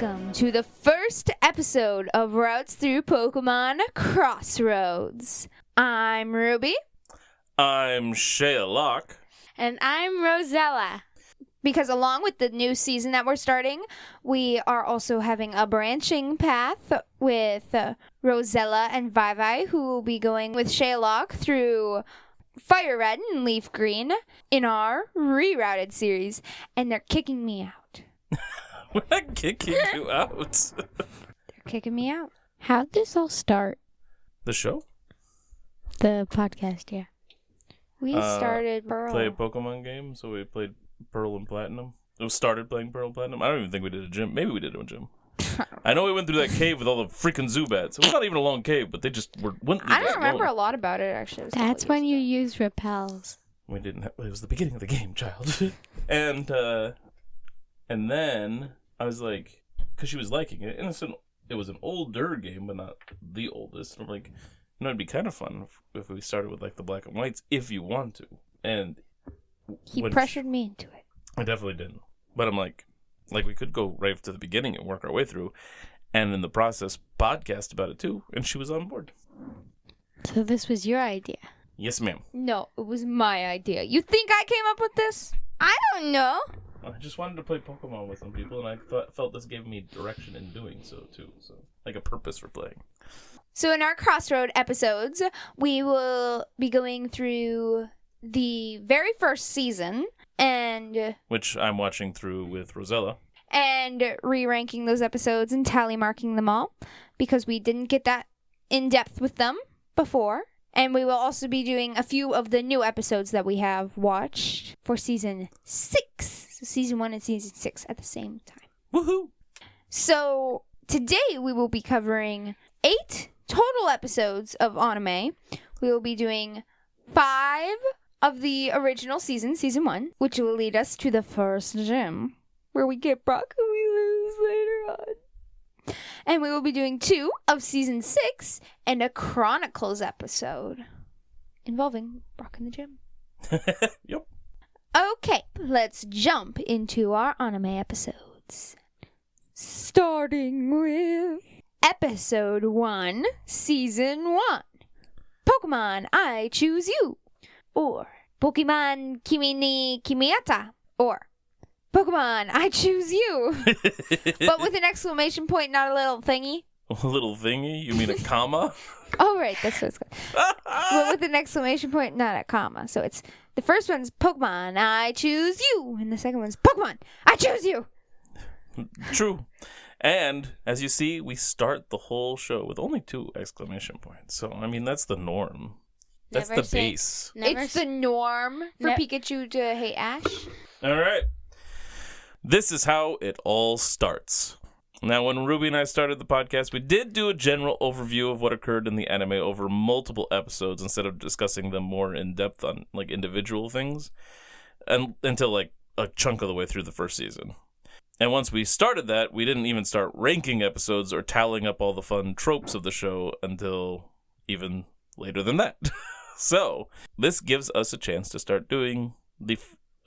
Welcome to the first episode of Routes Through Pokemon Crossroads. I'm Ruby. I'm Shea Locke. And I'm Rosella. Because along with the new season that we're starting, we are also having a branching path with Rosella and Vivi, who will be going with Shea Locke through Fire Red and Leaf Green in our rerouted series. And they're kicking me out. We're not kicking you out. They're kicking me out. How'd this all start? The show? The podcast, yeah. We started Pearl. Play a Pokemon game, so we played Pearl and Platinum. We started playing Pearl and Platinum. I don't even think we did a gym. Maybe we did a gym. I know we went through that cave with all the freaking Zubats. It was not even a long cave, but they just wouldn't leave I don't us remember alone. a lot about it, actually. That's when you use repels. We didn't have, it was the beginning of the game, child. and then I was like, because she was liking it, and it was an older game, but not the oldest. And I'm like, it'd be kind of fun if we started with like the black and whites, if you want to. And he pressured me into it. I definitely didn't. But I'm like we could go right to the beginning and work our way through, and in the process, podcast about it too. And she was on board. So this was your idea? Yes, ma'am. No, it was my idea. You think I came up with this? I don't know. I just wanted to play Pokemon with some people, and I felt this gave me direction in doing so too. So like a purpose for playing. So in our Crossroad episodes, we will be going through the very first season and Which I'm watching through with Rosella. And re-ranking those episodes and tally marking them all because we didn't get that in depth with them before. And we will also be doing a few of the new episodes that we have watched for season 6. So season 1 and season 6 at the same time. Woohoo! So today we will be covering 8 total episodes of anime. We will be doing 5 of the original season 1, which will lead us to the first gym, where we get Brock and we lose later on. And we will be doing 2 of season 6 and a Chronicles episode involving Brock in the gym. Yep. Okay, let's jump into our anime episodes. Starting with Episode 1, Season 1. Pokemon, I Choose You. Or Pokemon Kimi ni Kimiata. Or Pokemon, I Choose You. But with an exclamation point, not a little thingy. A little thingy? You mean a comma? Oh, right, that's what it's called. But with an exclamation point, not a comma. So it's, the first one's Pokemon, I Choose You. And the second one's Pokemon, I Choose You. True. And, as you see, we start the whole show with only 2 exclamation points. So, I mean, that's the norm. That's the base. It's the norm for Pikachu to hate Ash. All right. This is how it all starts. Now, when Ruby and I started the podcast, we did do a general overview of what occurred in the anime over multiple episodes instead of discussing them more in depth on like individual things until like a chunk of the way through the first season. And once we started that, we didn't even start ranking episodes or tallying up all the fun tropes of the show until even later than that. So, this gives us a chance to start doing the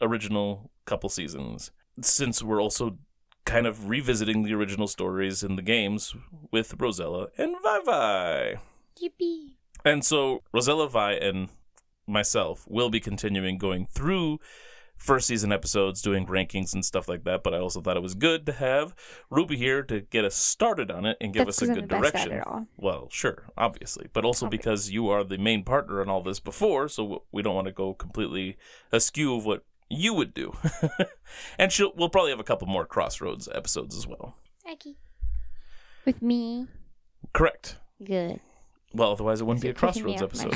original couple seasons, since we're also kind of revisiting the original stories in the games with Rosella and Vivi. Yippee. And so, Rosella, Vi, and myself will be continuing going through first season episodes, doing rankings and stuff like that, but I also thought it was good to have Ruby here to get us started on it and give us a good direction. At it all. Well, sure, obviously, but also because you are the main partner in all this before, so we don't want to go completely askew of what you would do. And we'll probably have a couple more Crossroads episodes as well. Okay. With me? Correct. Good. Well, otherwise it wouldn't be a Crossroads episode.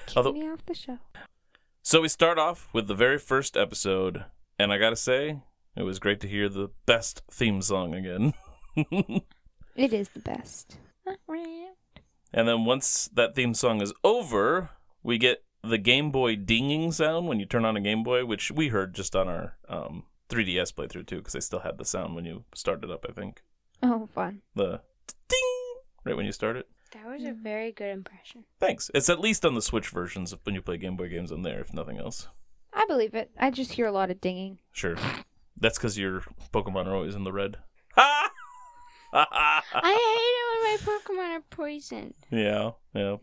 Kicking me off the show. So we start off with the very first episode, and I gotta say, it was great to hear the best theme song again. It is the best. And then once that theme song is over, we get the Game Boy dinging sound when you turn on a Game Boy, which we heard just on our 3DS playthrough too, because they still had the sound when you started up, I think. Oh, fun. The ding! Right when you start it. That was a very good impression. Thanks. It's at least on the Switch versions when you play Game Boy games on there, if nothing else. I believe it. I just hear a lot of dinging. Sure. That's because your Pokemon are always in the red. I hate it when my Pokemon are poisoned. Yeah,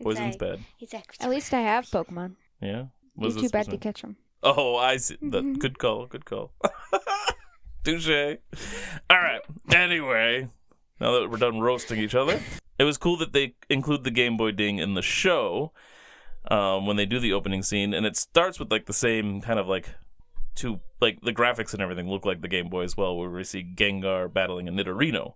poison's bad. It's extra. At least I have Pokemon. Yeah. You're too bad to catch them. Oh, I see. Good call. Touche. All right. Anyway, now that we're done roasting each other, it was cool that they include the Game Boy ding in the show when they do the opening scene, and it starts with like the same kind of like the graphics and everything look like the Game Boy as well, where we see Gengar battling a Nidorino.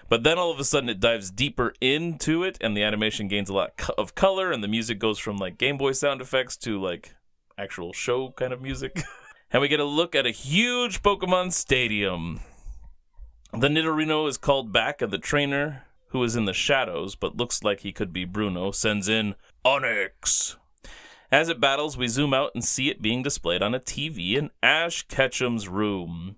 But then all of a sudden it dives deeper into it, and the animation gains a lot of color, and the music goes from like Game Boy sound effects to like actual show kind of music. And we get a look at a huge Pokemon stadium. The Nidorino is called back, and the trainer, who is in the shadows but looks like he could be Bruno, sends in Onix. As it battles, we zoom out and see it being displayed on a TV in Ash Ketchum's room.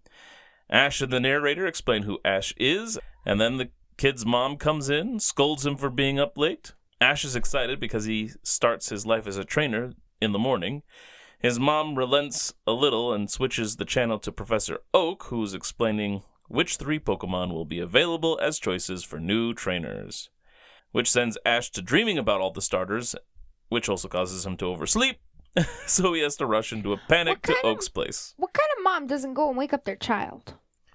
Ash and the narrator explain who Ash is, and then the kid's mom comes in, scolds him for being up late. Ash is excited because he starts his life as a trainer in the morning. His mom relents a little and switches the channel to Professor Oak, who's explaining which 3 Pokemon will be available as choices for new trainers, which sends Ash to dreaming about all the starters, which also causes him to oversleep, so he has to rush into a panic to Oak's place. What kind of mom doesn't go and wake up their child?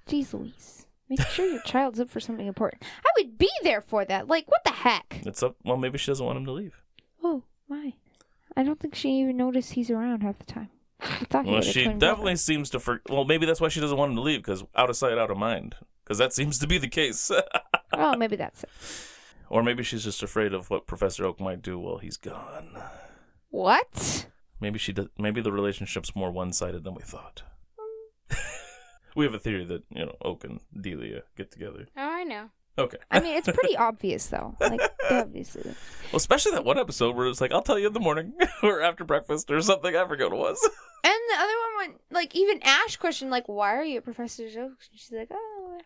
Jeez Louise. Make sure your child's up for something important. I would be there for that. Like, what the heck? It's up. Well, maybe she doesn't want him to leave. Oh, why? I don't think she even noticed he's around half the time. I thought Well, she definitely seems to well, maybe that's why she doesn't want him to leave, because out of sight, out of mind. Because that seems to be the case. Oh, maybe that's it. Or maybe she's just afraid of what Professor Oak might do while he's gone. What? Maybe maybe the relationship's more one-sided than we thought. We have a theory that, Oak and Delia get together. Oh, I know. Okay. I mean, it's pretty obvious, though. Like, obviously. Well, especially that one episode where it's like, I'll tell you in the morning or after breakfast or something. I forget what it was. And the other one went, like, even Ash questioned, like, why are you at Professor Oak's? And she's like, oh.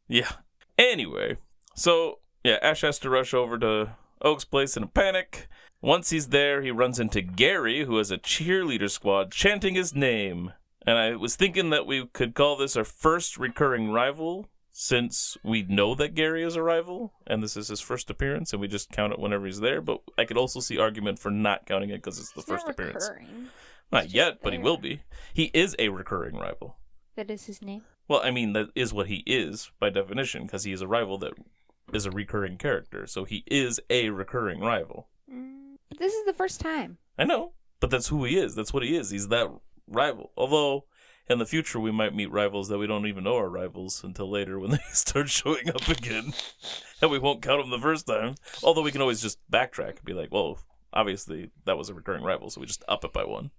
Yeah. Anyway, so, yeah, Ash has to rush over to Oak's place in a panic. Once he's there, he runs into Gary, who has a cheerleader squad chanting his name. And I was thinking that we could call this our first recurring rival, since we know that Gary is a rival, and this is his first appearance, and we just count it whenever he's there. But I could also see argument for not counting it because it's the first appearance. Not yet, but he will be. He is a recurring rival. That is his name? Well, I mean, that is what he is by definition, because he is a rival that is a recurring character. So he is a recurring rival. But this is the first time. I know, but that's who he is. That's what he is. He's that rival. Although, in the future, we might meet rivals that we don't even know are rivals until later when they start showing up again. And we won't count them the first time. Although we can always just backtrack and be like, well, obviously that was a recurring rival, so we just up it by 1.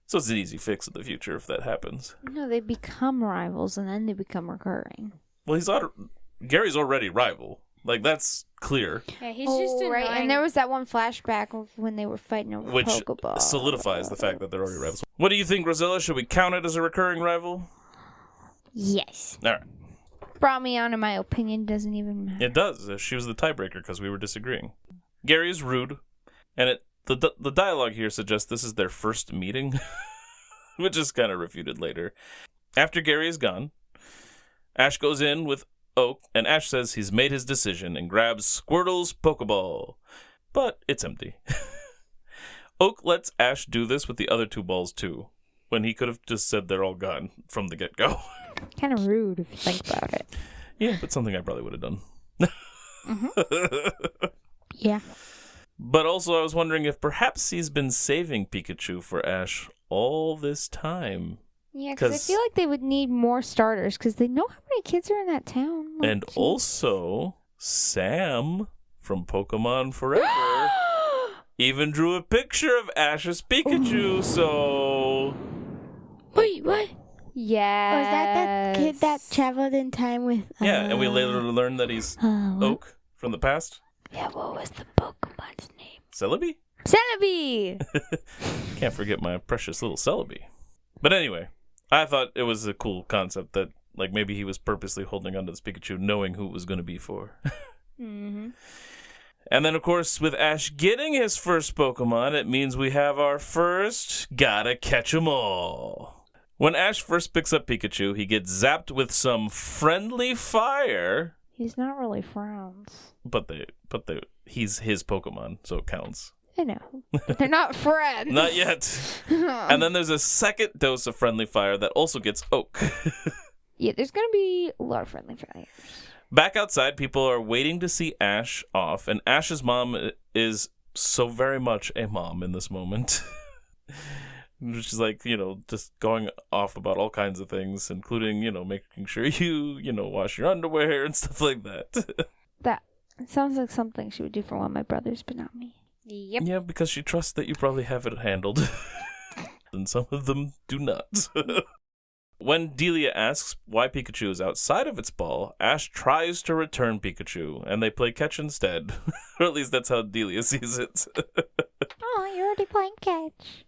So it's an easy fix in the future if that happens. No, they become rivals and then they become recurring. Well, Gary's already rival. Like, that's clear. Yeah, he's just annoying. Right. And there was that one flashback of when they were fighting over Which Pokeball. solidifies the fact that they're already rivals. What do you think, Rosella? Should we count it as a recurring rival? Yes. All right. Brought me on, and my opinion doesn't even matter. It does. She was the tiebreaker because we were disagreeing. Gary is rude, and the dialogue here suggests this is their first meeting, which is kind of refuted later. After Gary is gone, Ash goes in with Oak, and Ash says he's made his decision and grabs Squirtle's Pokeball. But it's empty. Oak lets Ash do this with the other 2 balls, too, when he could have just said they're all gone from the get-go. Kind of rude if you think about it. Yeah, but something I probably would have done. Yeah. But also I was wondering if perhaps he's been saving Pikachu for Ash all this time. Yeah, because I feel like they would need more starters because they know how many kids are in that town. Like, and also, Sam from Pokemon Forever even drew a picture of Ash's Pikachu, so... Wait, what? Yeah. Oh, is that kid that traveled in time with... Yeah, and we later learned that he's Oak from the past. Yeah, what was the Pokemon's name? Celebi? Celebi! Can't forget my precious little Celebi. But anyway, I thought it was a cool concept that, like, maybe he was purposely holding onto this Pikachu knowing who it was going to be for. Mm-hmm. And then, of course, with Ash getting his first Pokemon, it means we have our first Gotta Catch 'em All. When Ash first picks up Pikachu, he gets zapped with some friendly fire. He's not really friends. But he's his Pokemon, so it counts. I know. They're not friends. Not yet. And then there's a second dose of friendly fire that also gets Oak. Yeah, there's going to be a lot of friendly fires. Back outside, people are waiting to see Ash off, and Ash's mom is so very much a mom in this moment. She's like, just going off about all kinds of things, including, making sure you, wash your underwear and stuff like that. That sounds like something she would do for one of my brothers, but not me. Yep. Yeah, because she trusts that you probably have it handled. And some of them do not. When Delia asks why Pikachu is outside of its ball, Ash tries to return Pikachu, and they play catch instead. Or at least that's how Delia sees it. Oh, you're already playing catch.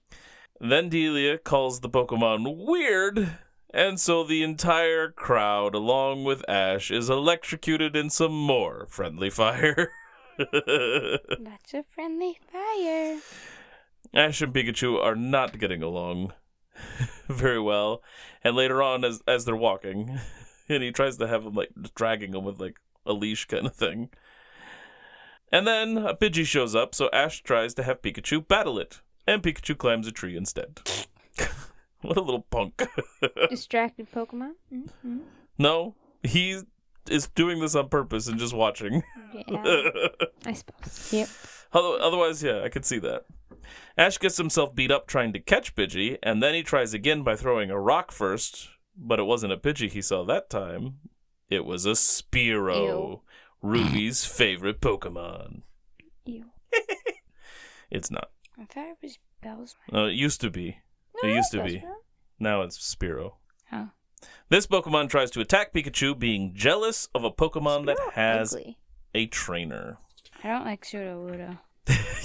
Then Delia calls the Pokemon weird, and so the entire crowd, along with Ash, is electrocuted in some more friendly fire. That's a friendly fire. Ash and Pikachu are not getting along very well, and later on, as they're walking, and he tries to have him, dragging him with, a leash kind of thing. And then a Pidgey shows up, so Ash tries to have Pikachu battle it, and Pikachu climbs a tree instead. What a little punk. Distracted Pokemon? Mm-hmm. No, he is doing this on purpose and just watching. Yeah, I suppose. Yep. Otherwise, yeah, I could see that. Ash gets himself beat up trying to catch Pidgey, and then he tries again by throwing a rock first, but it wasn't a Pidgey he saw that time. It was a Spearow, Ew. Ruby's favorite Pokemon. Ew. It's not. I thought it was Bell's. It used to be. No, It used to that's be. right. Now it's Spearow. Oh. This Pokemon tries to attack Pikachu, being jealous of a Pokemon that Spearow has ugly. a trainer. I don't like Sudowoodo.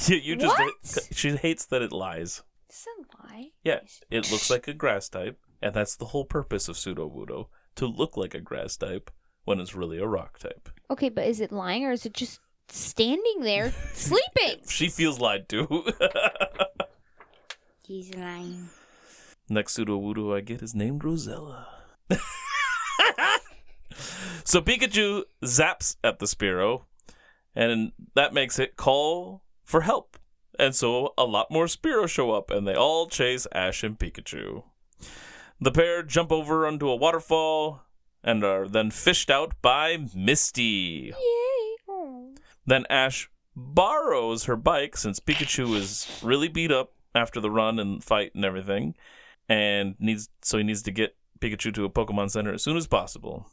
You just What? she hates that it lies. Doesn't lie. Yeah, it looks like a grass type, and that's the whole purpose of Sudowoodo, to look like a grass type when it's really a rock type. Okay, but is it lying or is it just standing there sleeping? She feels lied to. He's lying. Next Sudowoodo I get is named Rosella. So Pikachu zaps at the Spearow, and that makes it call for help. And so a lot more Spearow show up, and they all chase Ash and Pikachu. The pair jump over onto a waterfall and are then fished out by Misty. Yay. Oh. Then Ash borrows her bike since Pikachu is really beat up after the run and fight and everything, and he needs to get Pikachu to a Pokemon Center as soon as possible.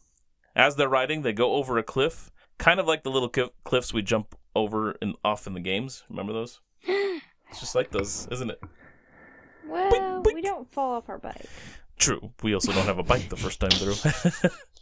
As they're riding, they go over a cliff, kind of like the little cliffs we jump over off in the games. Remember those? It's just like those, isn't it? Well, Boink, boink. we don't fall off our bike. True. We also don't have a bike the first time through.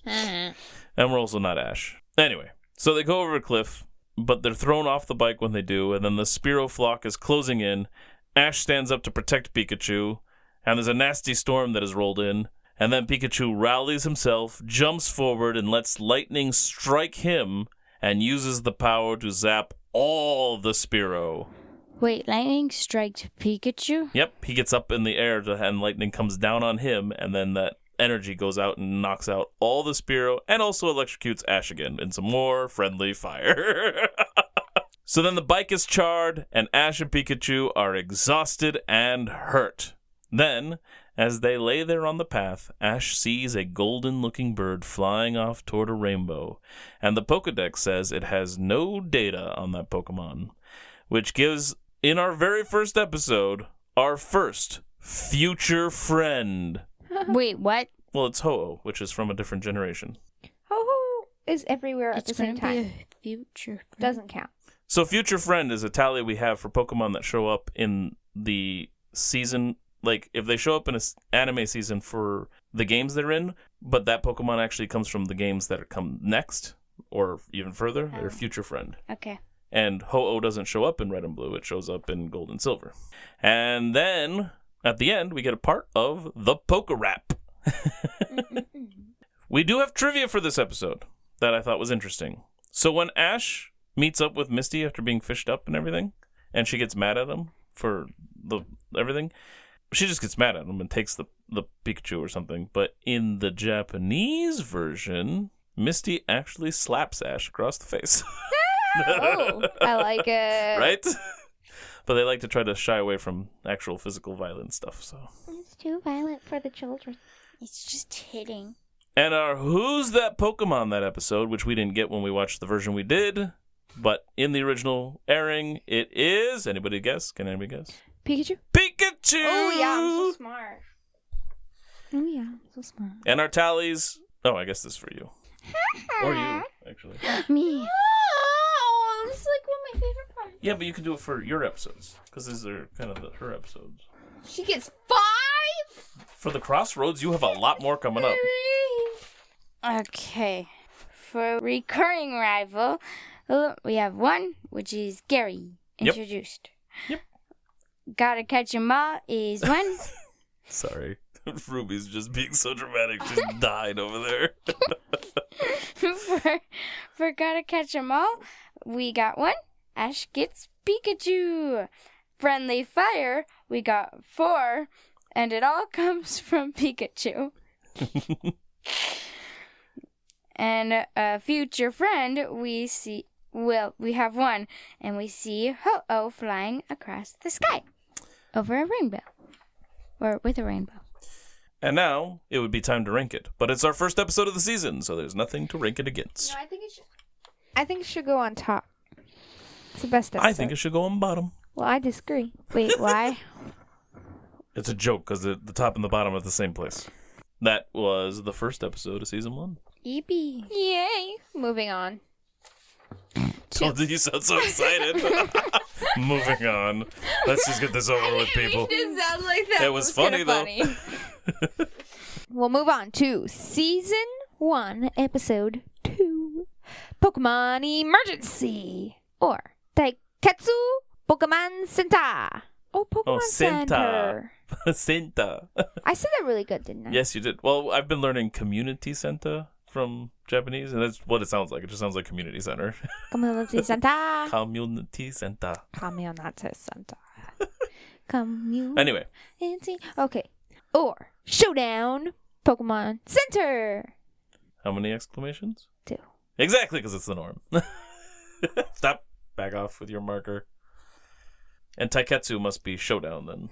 And we're also not Ash. Anyway, so they go over a cliff, but they're thrown off the bike when they do, and then the Spearow flock is closing in. Ash stands up to protect Pikachu, and there's a nasty storm that has rolled in. And then Pikachu rallies himself, jumps forward, and lets lightning strike him, and uses the power to zap all the Spearow. Wait, lightning strikes Pikachu? Yep, he gets up in the air, and lightning comes down on him, and then that energy goes out and knocks out all the Spearow, and also electrocutes Ash again in some more friendly fire. So then the bike is charred, and Ash and Pikachu are exhausted and hurt. Then, as they lay there on the path, Ash sees a golden-looking bird flying off toward a rainbow, and the Pokedex says it has no data on that Pokemon, which gives, in our very first episode, our first future friend. Wait, what? Well, it's Ho-Oh, which is from a different generation. Ho-Ho is everywhere at It's the same gonna be time. a future. Doesn't count. So future friend is a tally we have for Pokemon that show up in the season. Like, if they show up in an anime season for the games they're in, but that Pokemon actually comes from the games that come next, or even further, they're future friend. Okay. And Ho-Oh doesn't show up in Red and Blue, it shows up in Gold and Silver. And then, at the end, we get a part of the Pokerap. We do have trivia for this episode that I thought was interesting. So when Ash meets up with Misty after being fished up and everything, and she gets mad at him for everything, she just gets mad at him and takes the Pikachu or something. But in the Japanese version, Misty actually slaps Ash across the face. Oh, I like it. Right? But they like to try to shy away from actual physical violence stuff, so. It's too violent for the children. It's just hitting. And our Who's That Pokemon that episode, which we didn't get when we watched the version we did, but in the original airing, it is... Anybody guess? Can anybody guess? Pikachu? Pikachu! Oh, yeah, I'm so smart. Oh, yeah, I'm so smart. And our tallies... Oh, I guess this is for you. Or you, actually. Me. Oh, this is like one of my favorite parts. Yeah, but you can do it for your episodes, because these are kind of her episodes. She gets 5? For the Crossroads, you have a lot more coming up. Okay. For recurring rival, we have one, which is Gary, introduced. Yep. Gotta catch 'em all is one. Sorry. Ruby's just being so dramatic. Just died over there. for Gotta Catch 'Em All, we got one. Ash gets Pikachu. Friendly Fire, we got 4. And it all comes from Pikachu. And a future friend, we have 1. And we see Ho-Oh flying across the sky. Over a rainbow. Or with a rainbow. And now, it would be time to rank it. But it's our first episode of the season, so there's nothing to rank it against. No, I think it should go on top. It's the best episode. I think it should go on bottom. Well, I disagree. Wait, why? It's a joke, because the top and the bottom are the same place. That was the first episode of season 1. Yippee. Yay! Moving on. Oh, you sound so excited. Moving on. Let's just get this over with, people. It did sound like that. It was funny, though. Funny. We'll move on to Season 1, Episode 2. Pokemon Emergency. Or Taiketsu Pokemon Center. Oh, Pokemon Center. Senta. I said that really good, didn't I? Yes, you did. Well, I've been learning Community Center from Japanese, and that's what it sounds like. It just sounds like community center. Community Center. Community Center. Community Center. Community. Anyway. Okay. Or Showdown Pokemon Center. How many exclamations? 2. Exactly, because it's the norm. Stop. Back off with your marker. And Taiketsu must be Showdown, then.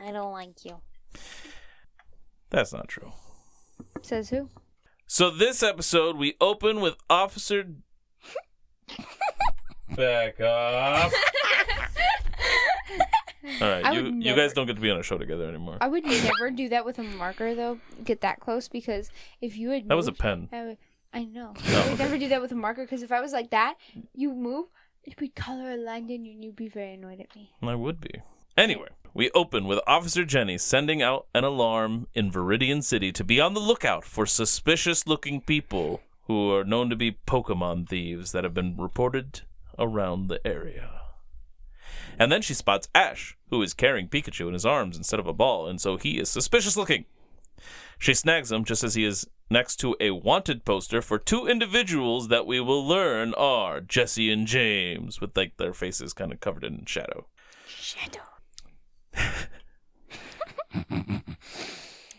I don't like you. That's not true. Says who? So this episode, we open with Officer... Back off. All right, you guys don't get to be on a show together anymore. I would never do that with a marker, though. Get that close, because if you had That was a pen. I know. No, I would never do that with a marker, because if I was like that, you move, it'd be color aligned, and you'd be very annoyed at me. I would be. Anyway, we open with Officer Jenny sending out an alarm in Viridian City to be on the lookout for suspicious-looking people who are known to be Pokemon thieves that have been reported around the area. And then she spots Ash, who is carrying Pikachu in his arms instead of a ball, and so he is suspicious-looking. She snags him just as he is next to a wanted poster for 2 individuals that we will learn are Jesse and James, with like their faces kind of covered in shadow. Shadow.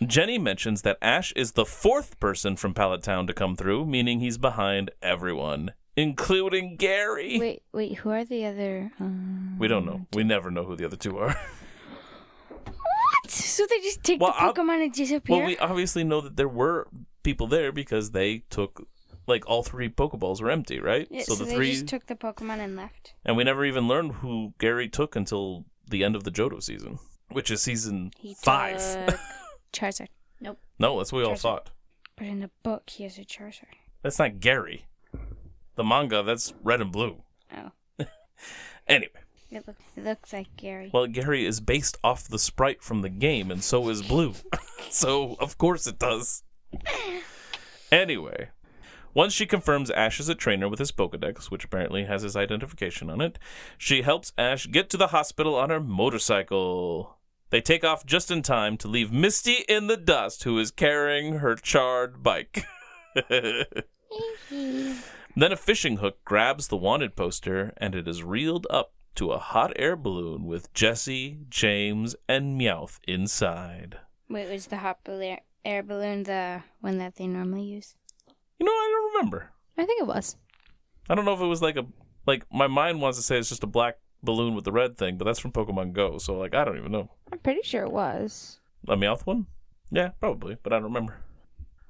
Jenny mentions that Ash is the 4th person from Pallet Town to come through, meaning he's behind everyone, including Gary. Wait, who are the other... We don't know. We never know who the other 2 are. What? So they just take the Pokemon and disappear? Well, we obviously know that there were people there because they took... Like, all 3 Pokeballs were empty, right? Yeah, so the they 3... just took the Pokemon and left. And we never even learned who Gary took until the end of the Johto season, which is season 5. Took Charizard. Nope. No, that's what we all Charizard. thought. But in the book, he has a Charizard. That's not Gary. The manga, that's red and blue. Oh. Anyway. It looks like Gary. Well, Gary is based off the sprite from the game, and so is Blue. So, of course it does. Anyway. Once she confirms Ash is a trainer with his Pokedex, which apparently has his identification on it, she helps Ash get to the hospital on her motorcycle. They take off just in time to leave Misty in the dust, who is carrying her charred bike. Then a fishing hook grabs the wanted poster, and it is reeled up to a hot air balloon with Jesse, James, and Meowth inside. Wait, was the hot air balloon the one that they normally use? You know, I don't remember. I think it was. I don't know if it was like my mind wants to say it's just a black balloon with the red thing, but that's from Pokemon Go, so I don't even know. I'm pretty sure it was. A Meowth one? Yeah, probably, but I don't remember.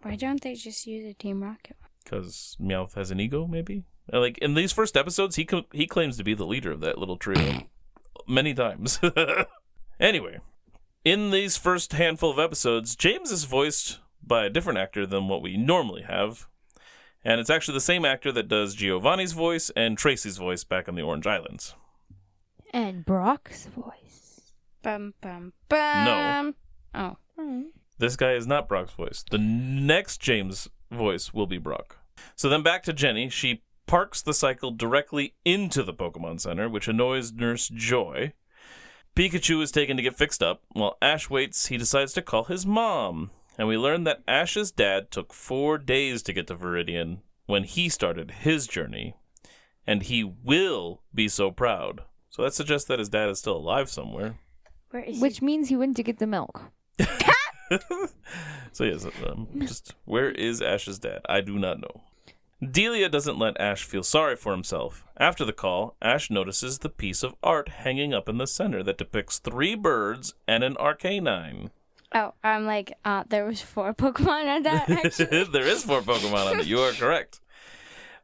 Why don't they just use a Team Rocket one? Because Meowth has an ego, maybe? Like, in these first episodes, he claims to be the leader of that little trio many times. Anyway, in these first handful of episodes, James is voiced by a different actor than what we normally have. And it's actually the same actor that does Giovanni's voice and Tracy's voice back on the Orange Islands. And Brock's voice. Bum, bum, bum. No. Oh. This guy is not Brock's voice. The next James voice will be Brock. So then back to Jenny. She parks the cycle directly into the Pokemon Center, which annoys Nurse Joy. Pikachu is taken to get fixed up. While Ash waits, he decides to call his mom. And we learn that Ash's dad took 4 days to get to Viridian when he started his journey. And he will be so proud. So that suggests that his dad is still alive somewhere. Where is Which means he went to get the milk. So yes, just where is Ash's dad? I do not know. Delia doesn't let Ash feel sorry for himself. After the call, Ash notices the piece of art hanging up in the center that depicts 3 birds and an Arcanine. Oh, I'm like, there was 4 Pokemon on that, actually. There is 4 Pokemon on it. You are correct.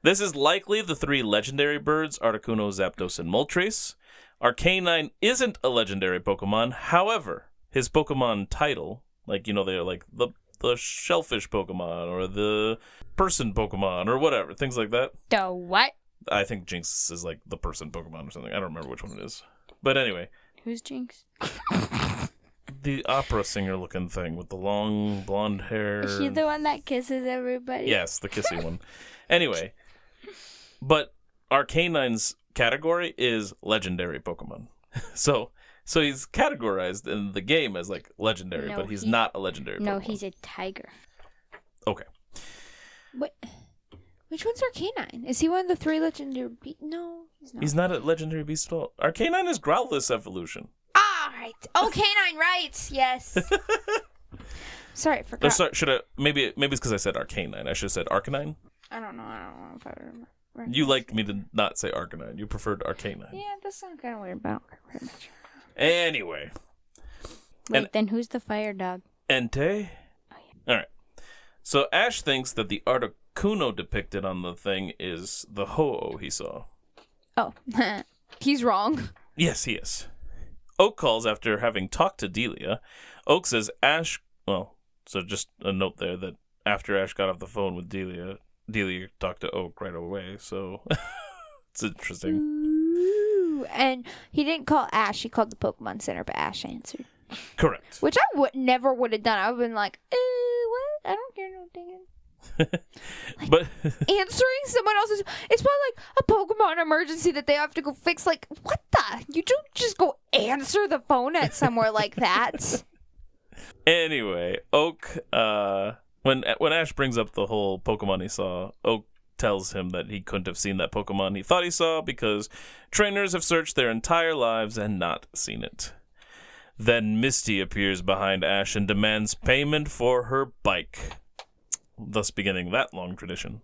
This is likely the 3 legendary birds, Articuno, Zapdos, and Moltres. Arcanine isn't a legendary Pokemon. However, his Pokemon title, like, you know, they're like the shellfish Pokemon or the person Pokemon or whatever, things like that. The what? I think Jinx is like the person Pokemon or something. I don't remember which one it is. But anyway. Who's Jinx? The opera singer looking thing with the long blonde hair. Is she the one that kisses everybody? Yes, the kissy one. Anyway. But Arcanine's category is legendary Pokemon. So he's categorized in the game as like legendary, No, but he's not a legendary Pokemon. No, he's a tiger. Okay. What? Which one's Arcanine? Is he one of the 3 legendary No, he's not. He's not a legendary beast at all. Arcanine is Growlithe evolution. Ah, right. Oh, Canine, right. Yes. Sorry, I forgot. Sorry, should I? Maybe it's because I said Arcanine. I should have said Arcanine. I don't know if I remember. You liked me to not say Arcanine. You preferred Arcanine. Yeah, that sounds kind of weird, but I don't care very much. Anyway. Wait, then who's the fire dog? Entei? Oh, yeah. All right. So Ash thinks that the Articuno depicted on the thing is the Ho-Oh he saw. Oh, he's wrong. Yes, he is. Oak calls after having talked to Delia. Oak says Ash... Well, so just a note there that after Ash got off the phone with Delia talked to Oak right away, so it's interesting. Ooh, and he didn't call Ash, he called the Pokemon Center, but Ash answered. Correct. Which I never would have done. I would have been like, what? I don't care no dang. But Answering someone else's, it's probably like a Pokemon emergency that they have to go fix. Like, what the? You don't just go answer the phone at somewhere like that. Anyway, Oak, when Ash brings up the whole Pokemon he saw, Oak tells him that he couldn't have seen that Pokemon he thought he saw because trainers have searched their entire lives and not seen it. Then Misty appears behind Ash and demands payment for her bike, thus beginning that long tradition.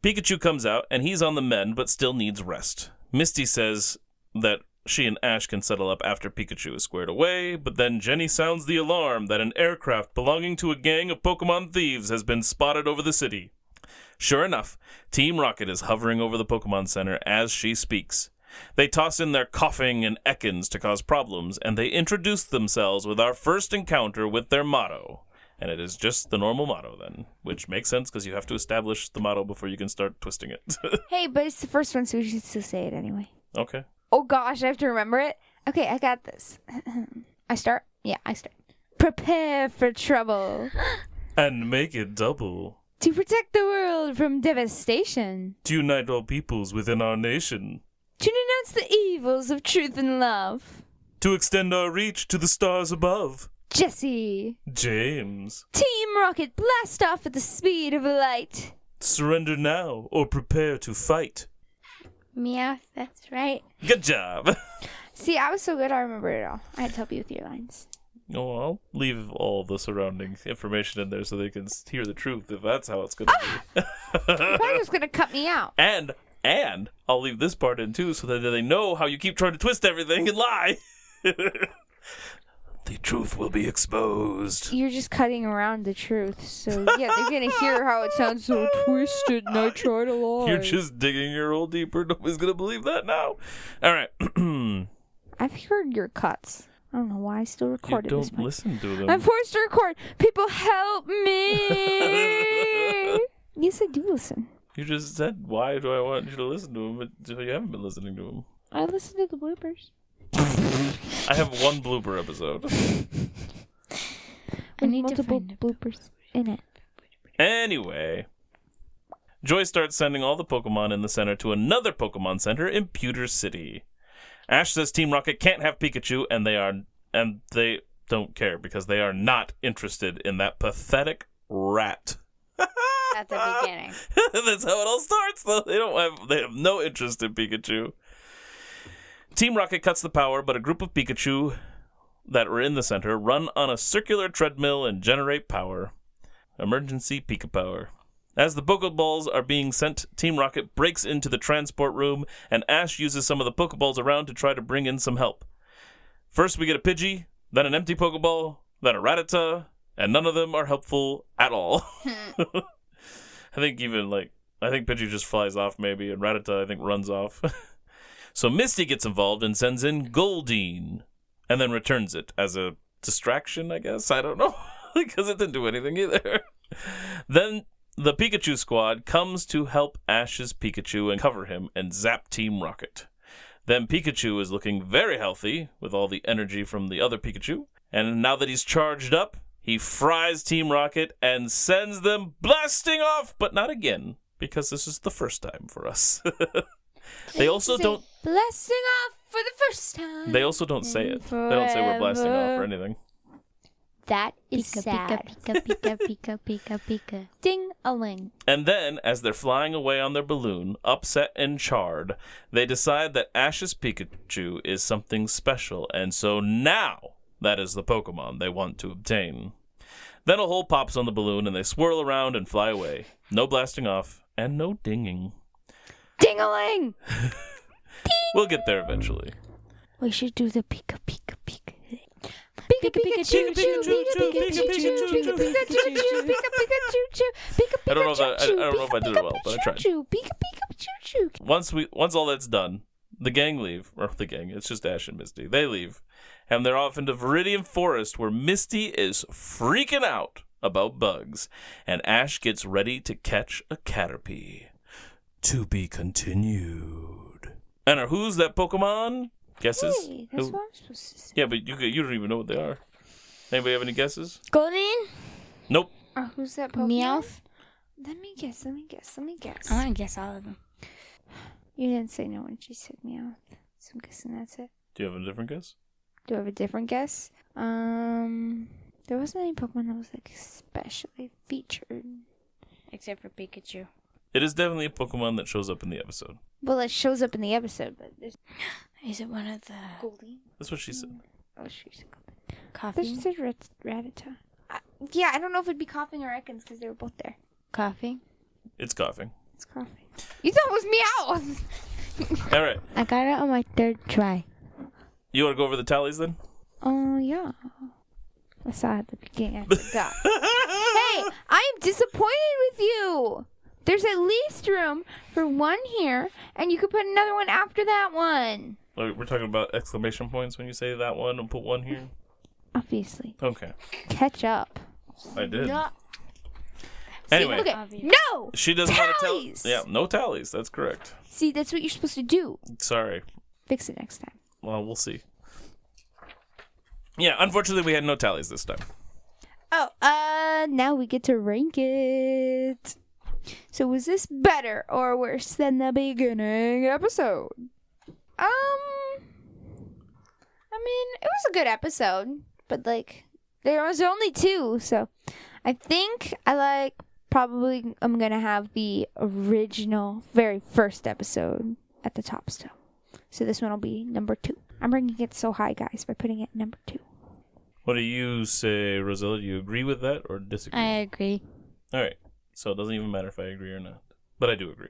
Pikachu comes out, and he's on the mend but still needs rest. Misty says that she and Ash can settle up after Pikachu is squared away, but then Jenny sounds the alarm that an aircraft belonging to a gang of Pokemon thieves has been spotted over the city. Sure enough, Team Rocket is hovering over the Pokemon Center as she speaks. They toss in their coughing and Ekans to cause problems, and they introduce themselves with our first encounter with their motto. And it is just the normal motto then, which makes sense because you have to establish the motto before you can start twisting it. Hey, but it's the first one, so we should still say it anyway. Okay. Oh gosh, I have to remember it. Okay, I got this. I start? Yeah, I start. Prepare for trouble. And make it double. To protect the world from devastation. To unite all peoples within our nation. To denounce the evils of truth and love. To extend our reach to the stars above. Jesse. James. Team Rocket, blast off at the speed of light. Surrender now or prepare to fight. Meow, that's right. Good job. See, I was so good I remembered it all. I had to help you with your lines. Oh, I'll leave all the surrounding information in there so they can hear the truth if that's how it's going to be. You're probably just going to cut me out. And I'll leave this part in too so that they know how you keep trying to twist everything and lie. The truth will be exposed. You're just cutting around the truth. So, yeah, they're going to hear how it sounds so twisted and I try to lie. You're just digging your hole deeper. Nobody's going to believe that now. All right. I've heard your cuts. I don't know why I still record You at this don't point. listen to them. I'm forced to record. People help me. Yes, I do listen. You just said, why do I want you to listen to them? But you haven't been listening to them. I listen to the bloopers. I have one blooper episode. I need to multiple find bloopers in it. Anyway, Joy starts sending all the Pokemon in the center to another Pokemon Center in Pewter City. Ash says Team Rocket can't have Pikachu, and they don't care because they are not interested in that pathetic rat. At the beginning. That's how it all starts, though. They have no interest in Pikachu. Team Rocket cuts the power, but a group of Pikachu that were in the center run on a circular treadmill and generate power. Emergency Pika Power. As the Pokeballs are being sent, Team Rocket breaks into the transport room, and Ash uses some of the Pokeballs around to try to bring in some help. First we get a Pidgey, then an empty Pokeball, then a Rattata, and none of them are helpful at all. I think Pidgey just flies off maybe, and Rattata I think runs off. So Misty gets involved and sends in Goldeen, and then returns it as a distraction, I guess? I don't know, because it didn't do anything either. Then the Pikachu squad comes to help Ash's Pikachu and cover him and zap Team Rocket. Then Pikachu is looking very healthy with all the energy from the other Pikachu, and now that he's charged up, he fries Team Rocket and sends them blasting off, but not again, because this is the first time for us. They also don't... Blasting off for the first time. They also don't say it. They don't say we're blasting off or anything. That is Pika, sad. pika, pika, pika, pika, pika. Ding-a-ling. And then, as they're flying away on their balloon, upset and charred, they decide that Ash's Pikachu is something special, and so now that is the Pokemon they want to obtain. Then a hole pops on the balloon, and they swirl around and fly away. No blasting off, and no dinging. Ding-a-ling! We'll get there eventually. We should do the pika, pika, pika. Pika Pika Choo Choo, Pika Pika Choo Choo, Pika Pika Choo Choo, Pika Pika Choo Choo, Pika I don't know Pika if Choo Choo, I don't know if I did it well, but I tried. Pika Pika Choo Choo. Once all that's done, the gang leave. Or the gang, it's just Ash and Misty. They leave. And they're off into Viridian Forest where Misty is freaking out about bugs. And Ash gets ready to catch a Caterpie. To be continued. And who's that Pokemon? Guesses? Hey, that's what I'm supposed to say. Yeah, but you don't even know what they are. Anybody have any guesses? Goldeen? Nope. Who's that Pokemon? Meowth? Let me guess. I want to guess all of them. You didn't say no when she said Meowth, so I'm guessing that's it. Do you have a different guess? Do I have a different guess? There wasn't any Pokemon that was like especially featured. Except for Pikachu. It is definitely a Pokemon that shows up in the episode. Well, it shows up in the episode, but there's Is it one of the Goldie. That's what she said. Oh, she said Goldie. coffee? This said Rattata. Yeah, I don't know if it'd be coughing or Ekans because they were both there. Coffee? It's coughing. It's coughing. You thought it was Meowth! All right. I got it on my third try. You want to go over the tallies then? Oh, yeah. I saw it at the beginning. I forgot. Hey, I am disappointed with you. There's at least room for one here, and you could put another one after that one. We're talking about exclamation points when you say that one and put one here? Obviously. Okay. Catch up. I did. No. Anyway. Okay. Obvious. No! She doesn't want to tell. Tallies! Yeah, no tallies. That's correct. See, that's what you're supposed to do. Sorry. Fix it next time. Well, we'll see. Yeah, unfortunately, we had no tallies this time. Oh, now we get to rank it. So was this better or worse than the beginning episode? I mean, it was a good episode, but like there was only 2, so I think I'm gonna have the original very first episode at the top still. So this one will be number 2. I'm bringing it so high, guys, by putting it number 2. What do you say, Rosella? Do you agree with that or disagree? I agree. All right. So it doesn't even matter if I agree or not. But I do agree.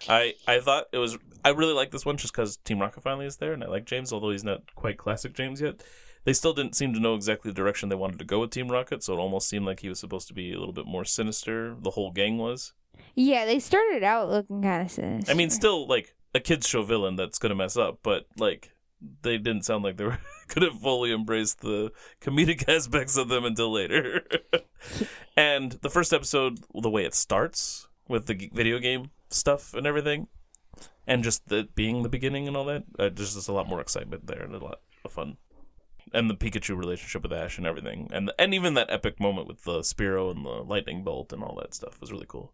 I thought it was... I really like this one just because Team Rocket finally is there, and I like James, although he's not quite classic James yet. They still didn't seem to know exactly the direction they wanted to go with Team Rocket, so it almost seemed like he was supposed to be a little bit more sinister. The whole gang was. Yeah, they started out looking kind of sinister. I mean, still, like, a kid's show villain that's going to mess up, but, like, they didn't sound like they were could have fully embraced the comedic aspects of them until later. And the first episode, the way it starts with the video game stuff and everything, and just the being the beginning and all that, there's just a lot more excitement there and a lot of fun. And the Pikachu relationship with Ash and everything, and even that epic moment with the Spearow and the lightning bolt and all that stuff was really cool.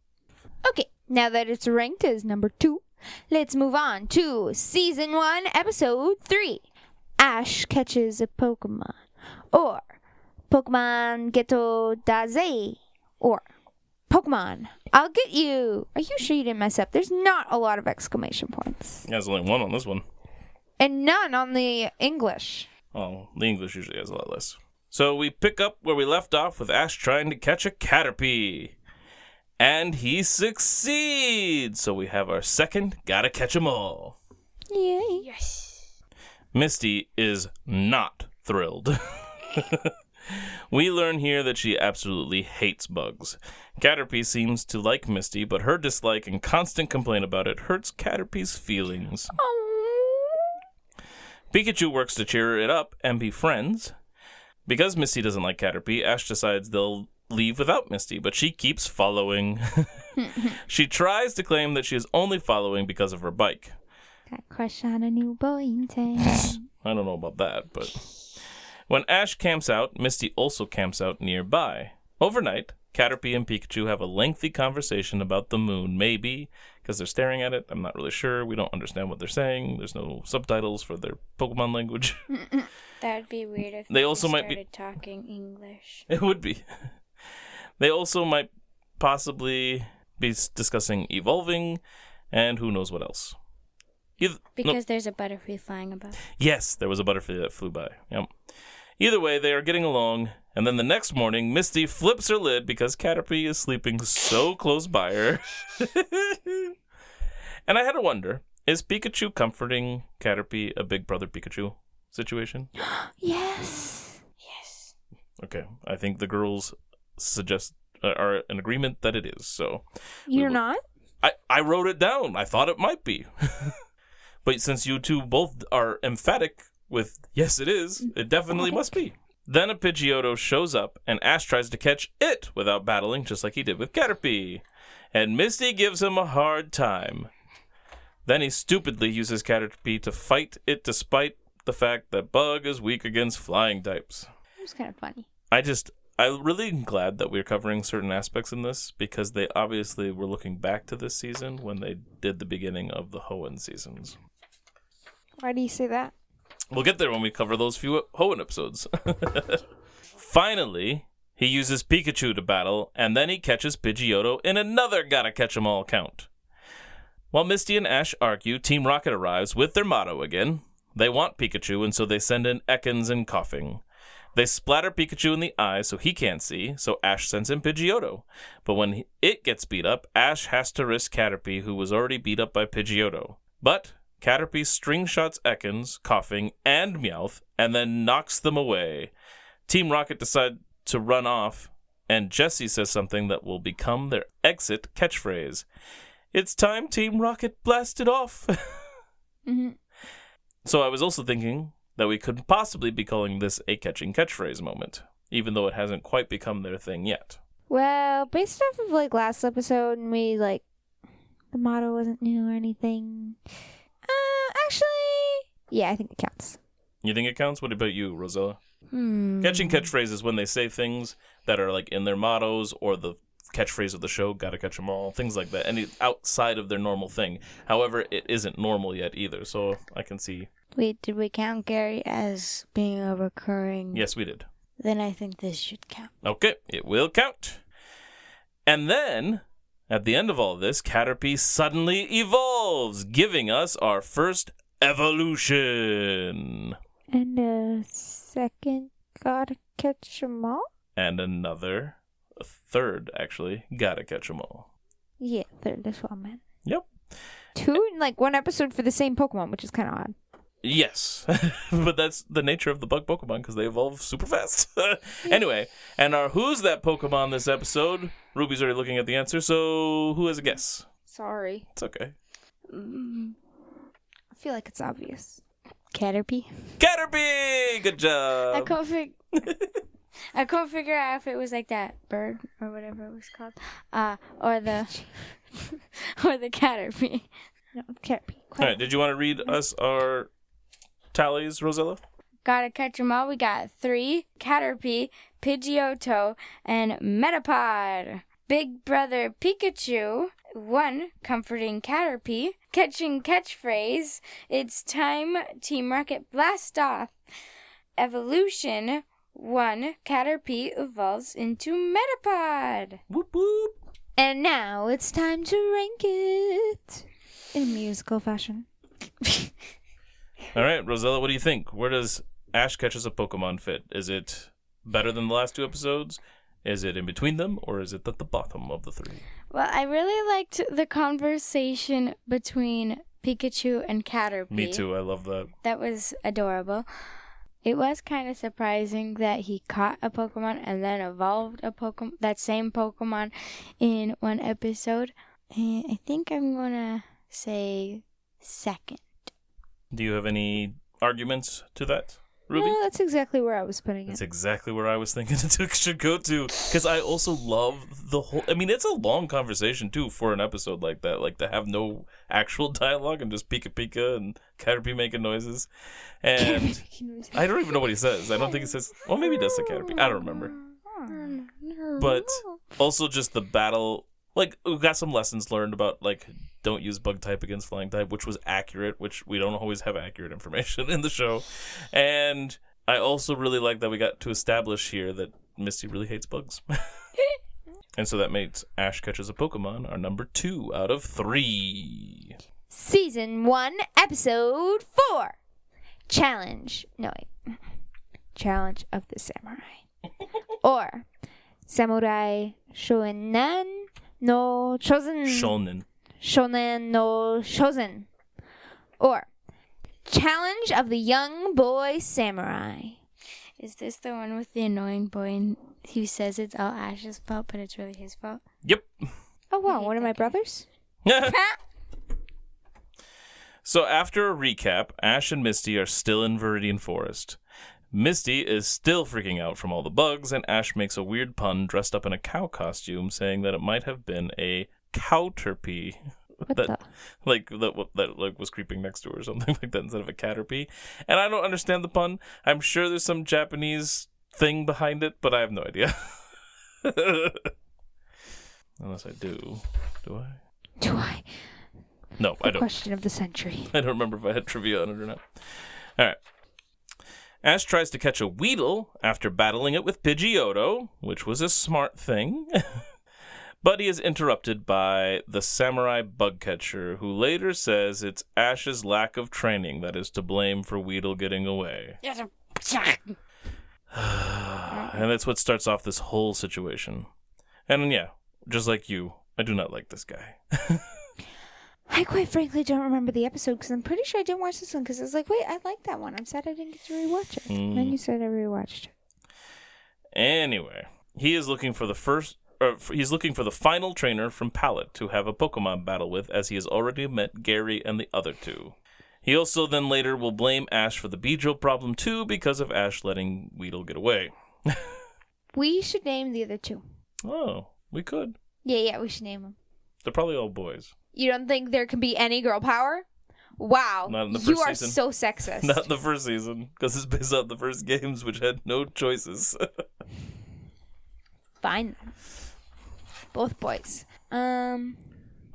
Okay, now that it's ranked as number 2, let's move on to Season 1, Episode 3. Ash catches a Pokemon. Or Pokemon Geto Daze. Or Pokemon, I'll get you. Are you sure you didn't mess up? There's not a lot of exclamation points. There's only one on this one. And none on the English. Oh, the English usually has a lot less. So we pick up where we left off with Ash trying to catch a Caterpie. And he succeeds! So we have our second Gotta Catch 'Em All. Yay. Yes. Misty is not thrilled. We learn here that she absolutely hates bugs. Caterpie seems to like Misty, but her dislike and constant complaint about it hurts Caterpie's feelings. Pikachu works to cheer it up and be friends. Because Misty doesn't like Caterpie, Ash decides they'll leave without Misty, but she keeps following. She tries to claim that she is only following because of her bike. Got a crush on a new boy in town. I don't know about that, but... When Ash camps out, Misty also camps out nearby. Overnight, Caterpie and Pikachu have a lengthy conversation about the moon, maybe, because they're staring at it. I'm not really sure. We don't understand what they're saying. There's no subtitles for their Pokemon language. That would be weird if They also might started talking English. It would be. They also might possibly be discussing evolving, and who knows what else. Because there's a butterfly flying above. Yes, there was a butterfly that flew by. Yep. Either way, they are getting along, and then the next morning, Misty flips her lid because Caterpie is sleeping so close by her. And I had to wonder, is Pikachu comforting Caterpie a Big Brother Pikachu situation? Yes. Yes. Okay, I think the girls are in agreement that it is, so... You're not? I wrote it down. I thought it might be. But since you two both are emphatic with, yes, it is, it definitely must be. Then a Pidgeotto shows up, and Ash tries to catch it without battling, just like he did with Caterpie. And Misty gives him a hard time. Then he stupidly uses Caterpie to fight it despite the fact that Bug is weak against flying types. It was kind of funny. I'm really glad that we're covering certain aspects in this, because they obviously were looking back to this season when they did the beginning of the Hoenn seasons. Why do you say that? We'll get there when we cover those few Hoenn episodes. Finally, he uses Pikachu to battle, and then he catches Pidgeotto in another Gotta Catch 'Em All count. While Misty and Ash argue, Team Rocket arrives with their motto again. They want Pikachu, and so they send in Ekans and Coughing. They splatter Pikachu in the eye so he can't see, so Ash sends in Pidgeotto. But when it gets beat up, Ash has to risk Caterpie, who was already beat up by Pidgeotto. But Caterpie string shots Ekans, Coughing, and Meowth, and then knocks them away. Team Rocket decide to run off, and Jessie says something that will become their exit catchphrase. It's time Team Rocket blasted off. Mm-hmm. So I was also thinking that we could possibly be calling this a catching catchphrase moment, even though it hasn't quite become their thing yet. Well, based off of last episode, and the motto wasn't new or anything. Actually, yeah, I think it counts. You think it counts? What about you, Rosella? Catching catchphrases is when they say things that are in their mottos or the catchphrase of the show, Gotta Catch 'Em All, things like that, and outside of their normal thing. However, it isn't normal yet either, so I can see. Wait, did we count Gary as being a recurring? Yes, we did. Then I think this should count. Okay, it will count. And then At the end of all this, Caterpie suddenly evolves, giving us our first evolution. And a second gotta catch 'em all? And a third, actually, gotta catch 'em all. Yeah, third, that's what I meant. Yep. 2 in like 1 episode for the same Pokemon, which is kind of odd. Yes, but that's the nature of the bug Pokemon because they evolve super fast. Anyway, and our Who's That Pokemon this episode? Ruby's already looking at the answer, so who has a guess? Sorry. It's okay. I feel like it's obvious. Caterpie. Caterpie! Good job! I couldn't figure out if it was like that bird or whatever it was called, or the Caterpie. No, Caterpie. All right, did you want to read us our tallies, Rosella? Gotta catch 'em all. We got 3, Caterpie, Pidgeotto, and Metapod. Big Brother Pikachu, 1, comforting Caterpie. Catching catchphrase, it's time, Team Rocket blast off. Evolution, 1, Caterpie evolves into Metapod. Whoop whoop. And now it's time to rank it in musical fashion. All right, Rosella, what do you think? Where does Ash Catches a Pokemon fit? Is it better than the last 2 episodes? Is it in between them? Or is it at the bottom of the 3? Well, I really liked the conversation between Pikachu and Caterpie. Me too, I love that. That was adorable. It was kind of surprising that he caught a Pokemon and then evolved that same Pokemon in 1 episode. And I think I'm going to say second. Do you have any arguments to that, Ruby? No, that's exactly where I was putting it. That's exactly where I was thinking it should go to. Because I also love the whole... I mean, it's a long conversation, too, for an episode like that. Like, to have no actual dialogue and just Pika Pika and Caterpie making noises. And I don't even know what he says. I don't think he says... Well, maybe he does say Caterpie. I don't remember. But also just the battle... Like, we got some lessons learned about, like, don't use bug type against flying type, which was accurate, which we don't always have accurate information in the show. And I also really like that we got to establish here that Misty really hates bugs. And so that makes Ash Catches a Pokemon our number 2 out of 3. Season 1, Episode 4. Challenge. No, wait. Challenge of the Samurai. Or Samurai Shonen no Chosen. Shonen no Shozen. Or Challenge of the Young Boy Samurai. Is this the one with the annoying boy and who says it's all Ash's fault, but it's really his fault? Yep. Oh, wow. One of my brothers? So after a recap, Ash and Misty are still in Viridian Forest. Misty is still freaking out from all the bugs, and Ash makes a weird pun dressed up in a cow costume, saying that it might have been a cowterpie that was creeping next to her or something like that instead of a caterpie. And I don't understand the pun. I'm sure there's some Japanese thing behind it, but I have no idea. Unless I do. Do I? Do I? No, I don't. Question of the century. I don't remember if I had trivia on it or not. All right. Ash tries to catch a Weedle after battling it with Pidgeotto, which was a smart thing. But he is interrupted by the samurai bug catcher, who later says it's Ash's lack of training that is to blame for Weedle getting away. And that's what starts off this whole situation. And yeah, just like you, I do not like this guy. I quite frankly don't remember the episode because I'm pretty sure I didn't watch this one because I was like, wait, I like that one. I'm sad I didn't get to rewatch it. And then you said I rewatched it. Anyway, he is looking for the final trainer from Pallet to have a Pokemon battle with, as he has already met Gary and the other 2. He also then later will blame Ash for the Beedrill problem too because of Ash letting Weedle get away. We should name the other 2. Oh, we could. Yeah, we should name them. They're probably all boys. You don't think there can be any girl power? Wow. Not in the first you are season. so sexist. Not the first season, because it's based on the first games, which had no choices. Fine. Both boys. Oh,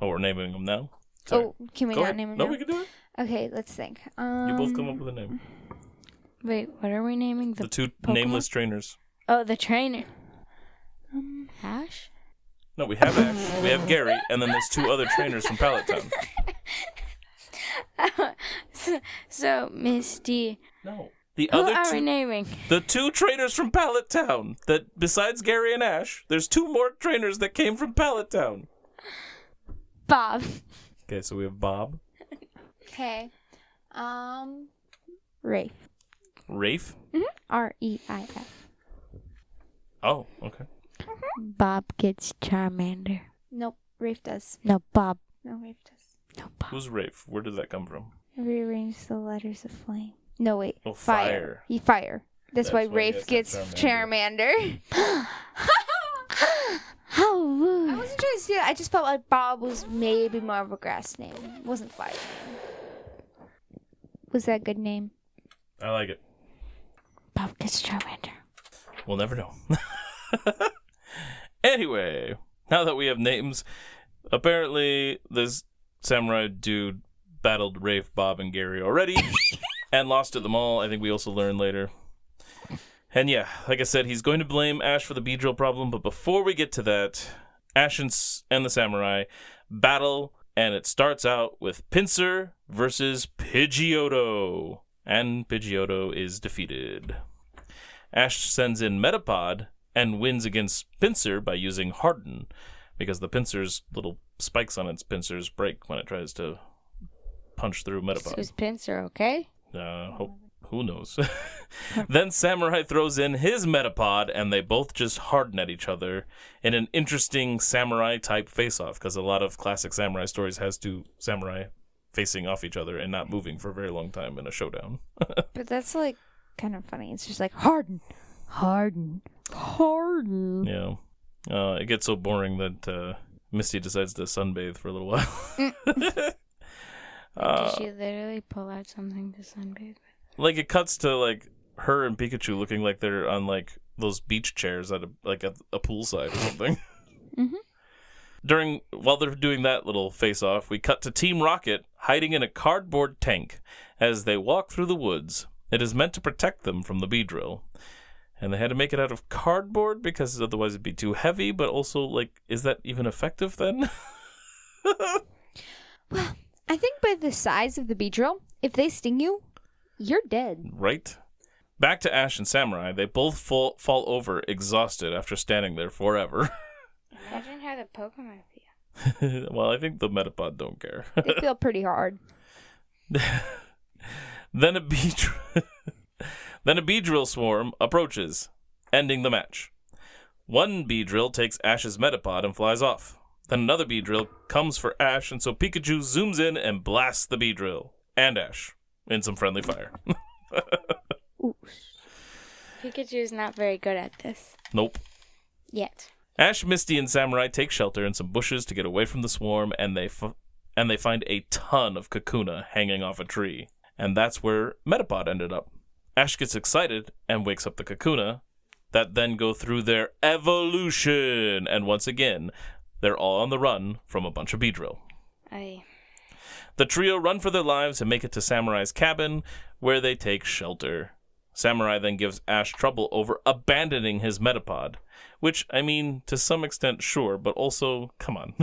we're naming them now? Sorry. Oh, can we Go not ahead. name them No, now? we can do it. Okay, let's think. You both come up with a name. Wait, what are we naming? The 2 Pokemon? nameless trainers. Oh, the trainer. Ash? No, we have Ash, we have Gary, and then there's 2 other trainers from Pallet Town. So, Misty, No. The who other are we 2... naming? The 2 trainers from Pallet Town. That besides Gary and Ash, there's 2 more trainers that came from Pallet Town. Bob. Okay, so we have Bob. Okay. Rafe. Rafe? R-E-I-F. Oh, okay. Bob gets Charmander. Nope, Rafe does. No, Bob. No, Rafe does. No, Bob. Who's Rafe? Where did that come from? Rearrange the letters of flame. No, wait. Oh, Fire. Fire. That's why That's why he Rafe has gets that Charmander. How I rude. wasn't trying to say that. I just felt like Bob was maybe more of a grass name. It wasn't Fire. Was that a good name? I like it. Bob gets Charmander. We'll never know. Anyway, now that we have names, apparently this samurai dude battled Rafe, Bob, and Gary already and lost to them all. I think we also learn later. And yeah, like I said, he's going to blame Ash for the Beedrill problem, but before we get to that, Ash and the samurai battle, and it starts out with Pinsir versus Pidgeotto. And Pidgeotto is defeated. Ash sends in Metapod and wins against Pinsir by using Harden, because the Pinsir's little spikes on its pincers break when it tries to punch through Metapod. Who's Pinsir, okay? Who knows? Then Samurai throws in his Metapod, and they both just harden at each other in an interesting samurai-type face-off, because a lot of classic samurai stories has 2 samurai facing off each other and not moving for a very long time in a showdown. But that's like kind of funny. It's just like Harden. Yeah. It gets so boring that Misty decides to sunbathe for a little while. Did she literally pull out something to sunbathe with? Like, it cuts to, like, her and Pikachu looking like they're on, like, those beach chairs at a poolside or something. While they're doing that little face-off, we cut to Team Rocket hiding in a cardboard tank as they walk through the woods. It is meant to protect them from the Beedrill. And they had to make it out of cardboard because otherwise it'd be too heavy, but also, like, is that even effective then? Well, I think by the size of the Beedrill, if they sting you, you're dead. Right? Back to Ash and Samurai, they both fall over exhausted after standing there forever. Imagine how the Pokemon feel. Well, I think the Metapod don't care. They feel pretty hard. Then a Beedrill swarm approaches, ending the match. One Beedrill takes Ash's Metapod and flies off. Then another Beedrill comes for Ash, and so Pikachu zooms in and blasts the Beedrill and Ash in some friendly fire. Pikachu's not very good at this. Nope. Yet. Ash, Misty, and Samurai take shelter in some bushes to get away from the swarm, and they find a ton of Kakuna hanging off a tree. And that's where Metapod ended up. Ash gets excited and wakes up the Kakuna, that then go through their evolution. And once again, they're all on the run from a bunch of Beedrill. The trio run for their lives and make it to Samurai's cabin, where they take shelter. Samurai then gives Ash trouble over abandoning his Metapod, which, I mean, to some extent, sure, but also, come on.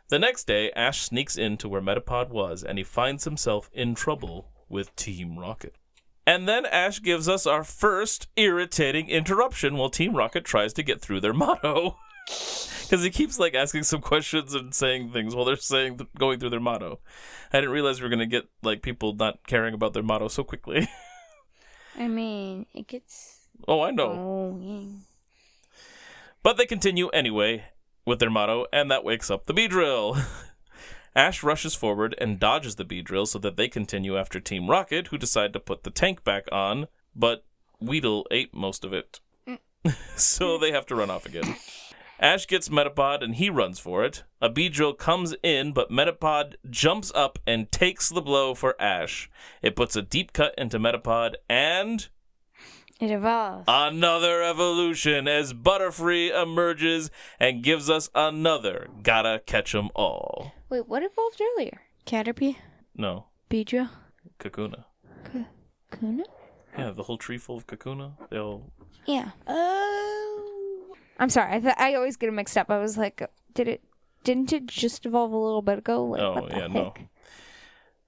The next day, Ash sneaks into where Metapod was, and he finds himself in trouble with Team Rocket. And then Ash gives us our first irritating interruption while Team Rocket tries to get through their motto. Because he keeps, like, asking some questions and saying things while they're going through their motto. I didn't realize we were going to get, like, people not caring about their motto so quickly. I mean, it gets... Oh, I know. Oh, yeah. But they continue anyway with their motto, and that wakes up the Beedrill. Ash rushes forward and dodges the Beedrill so that they continue after Team Rocket, who decide to put the tank back on, but Weedle ate most of it. So they have to run off again. Ash gets Metapod and he runs for it. A Beedrill comes in, but Metapod jumps up and takes the blow for Ash. It puts a deep cut into Metapod and... it evolves. Another evolution as Butterfree emerges and gives us another Gotta Catch 'em All. Wait, what evolved earlier? Caterpie? No. Beedrill? Kakuna. Kakuna? Yeah, the whole tree full of Kakuna. They all... Yeah. Oh. I'm sorry. I always get it mixed up. I was like, didn't it just evolve a little bit ago? Like, Oh, what the yeah, heck?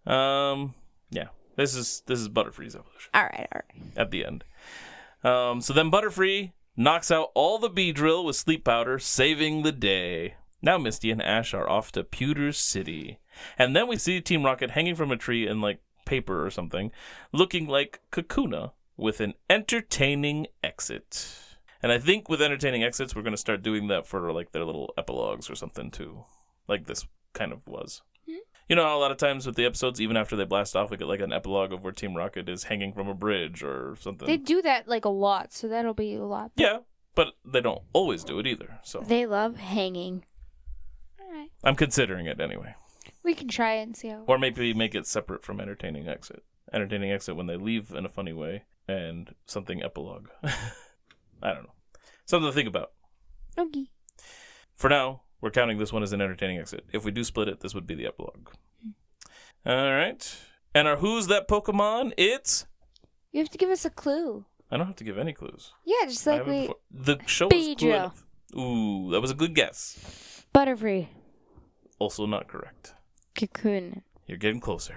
no. Yeah. This is Butterfree's evolution. All right. At the end. So then Butterfree knocks out all the Beedrill with sleep powder, saving the day. Now Misty and Ash are off to Pewter City. And then we see Team Rocket hanging from a tree in, like, paper or something, looking like Kakuna with an entertaining exit. And I think with entertaining exits, we're going to start doing that for, like, their little epilogues or something, too. Like this kind of was. You know how a lot of times with the episodes, even after they blast off, we get, like, an epilogue of where Team Rocket is hanging from a bridge or something. They do that, like, a lot, so that'll be a lot. Yeah, but they don't always do it either, so. They love hanging. All right. I'm considering it anyway. We can try it and see how. Or maybe make it separate from entertaining exit. Entertaining exit when they leave in a funny way, and something epilogue. I don't know. Something to think about. Okay. For now, we're counting this one as an entertaining exit. If we do split it, this would be the epilogue. All right. And our Who's That Pokemon? It's... You have to give us a clue. I don't have to give any clues. Yeah, just I like haven't we. before. The show is clue Beedrill. enough. Ooh, that was a good guess. Butterfree. Also not correct. Cocoon. You're getting closer.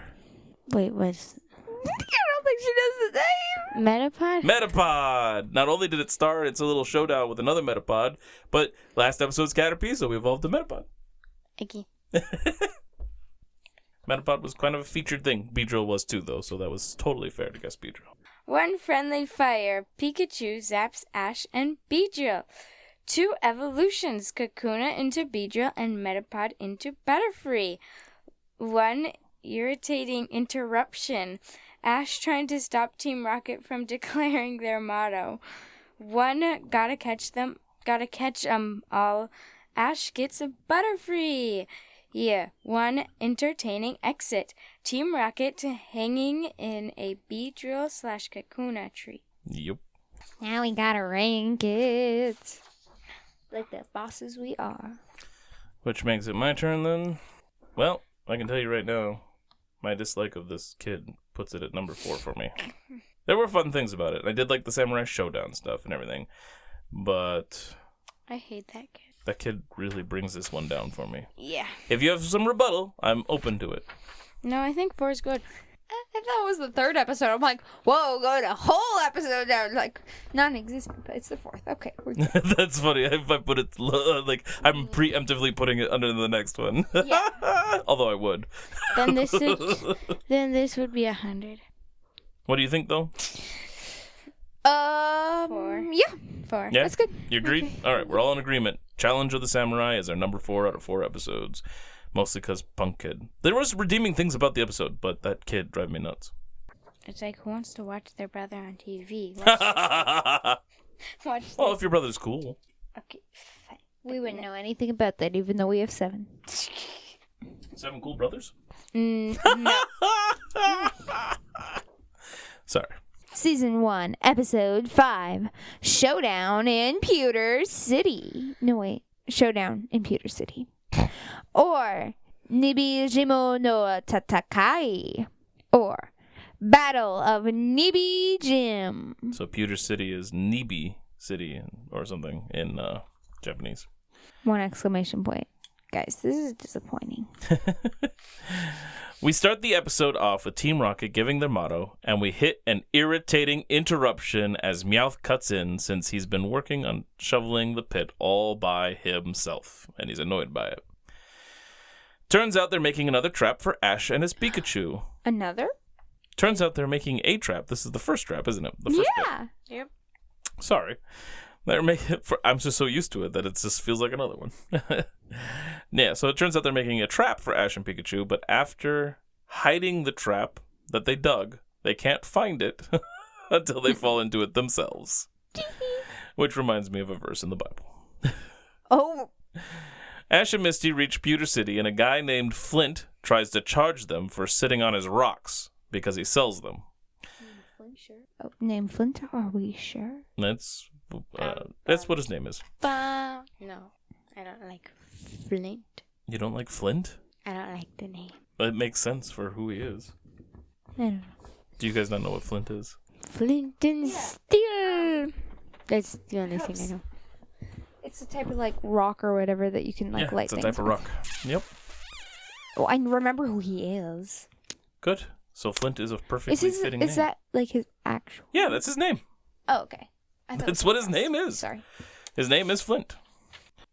Wait, what's... I don't think she knows the name. Metapod? Metapod! Not only did it start its a little showdown with another Metapod, but last episode's Caterpie, so we evolved a Metapod. Okay. Metapod was kind of a featured thing. Beedrill was too, though, so that was totally fair to guess Beedrill. One friendly fire. Pikachu zaps Ash and Beedrill. 2 evolutions. Kakuna into Beedrill and Metapod into Butterfree. 1 irritating interruption. Ash trying to stop Team Rocket from declaring their motto. 1 gotta catch 'em all. Ash gets a Butterfree. Yeah, 1 entertaining exit. Team Rocket hanging in a Beedrill/Kakuna tree. Yep. Now we gotta rank it. Like the bosses we are. Which makes it my turn, then. Well, I can tell you right now, my dislike of this kid puts it at number 4 for me. There were fun things about it. I did like the Samurai Showdown stuff and everything. But I hate that kid. that kid really brings this one down for me. Yeah. If you have some rebuttal, I'm open to it. No, I think 4 is good. I thought it was the 3rd episode. I'm like, whoa, go to a whole episode down. Like, non-existent, but it's the 4th. Okay, we're good. That's funny. If I put it, like, I'm preemptively putting it under the next one. Yeah. Although I would. Then this would be 100. What do you think, though? 4. Yeah, 4. Yeah? that's good. You agreed? All right, we're all in agreement. Challenge of the Samurai is our number 4 out of 4 episodes. Mostly because Punk Kid. There was redeeming things about the episode, but that kid drive me nuts. It's like, who wants to watch their brother on TV? Well, Watch if your brother's cool. Okay, fine. We wouldn't know anything about that, even though we have 7. 7 cool brothers? No. Sorry. Season 1, Episode 5, Showdown in Pewter City. No, wait. Showdown in Pewter City. Or Nibijimo no Tatakai. Or Battle of Nibi Jim. So Pewter City is Nibi City or something in Japanese. 1 exclamation point. Guys, this is disappointing. We start the episode off with Team Rocket giving their motto, and we hit an irritating interruption as Meowth cuts in since he's been working on shoveling the pit all by himself, and he's annoyed by it. Turns out they're making another trap for Ash and his Pikachu. Another? Turns out they're making a trap. This is the first trap, isn't it? The first Yeah. Yep. bit. Sorry. They're making. I'm just so used to it that it just feels like another one. Yeah, so it turns out they're making a trap for Ash and Pikachu, but after hiding the trap that they dug, they can't find it until they fall into it themselves. Which reminds me of a verse in the Bible. Oh. Ash and Misty reach Pewter City, and a guy named Flint tries to charge them for sitting on his rocks because he sells them. Oh, name Flint, are we sure? That's what his name is. No, I don't like Flint. You don't like Flint? I don't like the name. It makes sense for who he is. I don't know. Do you guys not know what Flint is? Flint and Steel. That's the only thing I know. it's a type of like rock or whatever that you can like light it's a things type of with. rock. Yep. Oh, I remember who he is. Good. So Flint is a perfectly fitting Is name. that like his actual? Yeah, that's his name. Oh, okay. I thought it That's was what his something name else. is. Sorry. His name is Flint.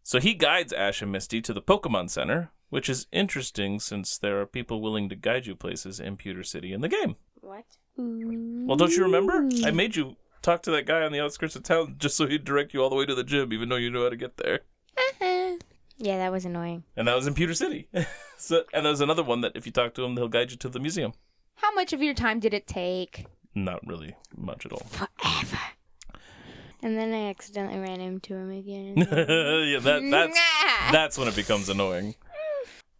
So he guides Ash and Misty to the Pokemon Center, which is interesting since there are people willing to guide you places in Pewter City in the game. What? Well, don't you remember? I made you talk to that guy on the outskirts of town just so he'd direct you all the way to the gym, even though you knew how to get there. Yeah, that was annoying. And that was in Pewter City. And there's another one that if you talk to him, he'll guide you to the museum. How much of your time did it take? Not really much at all. Forever. And then I accidentally ran into him again. Yeah, that's when it becomes annoying.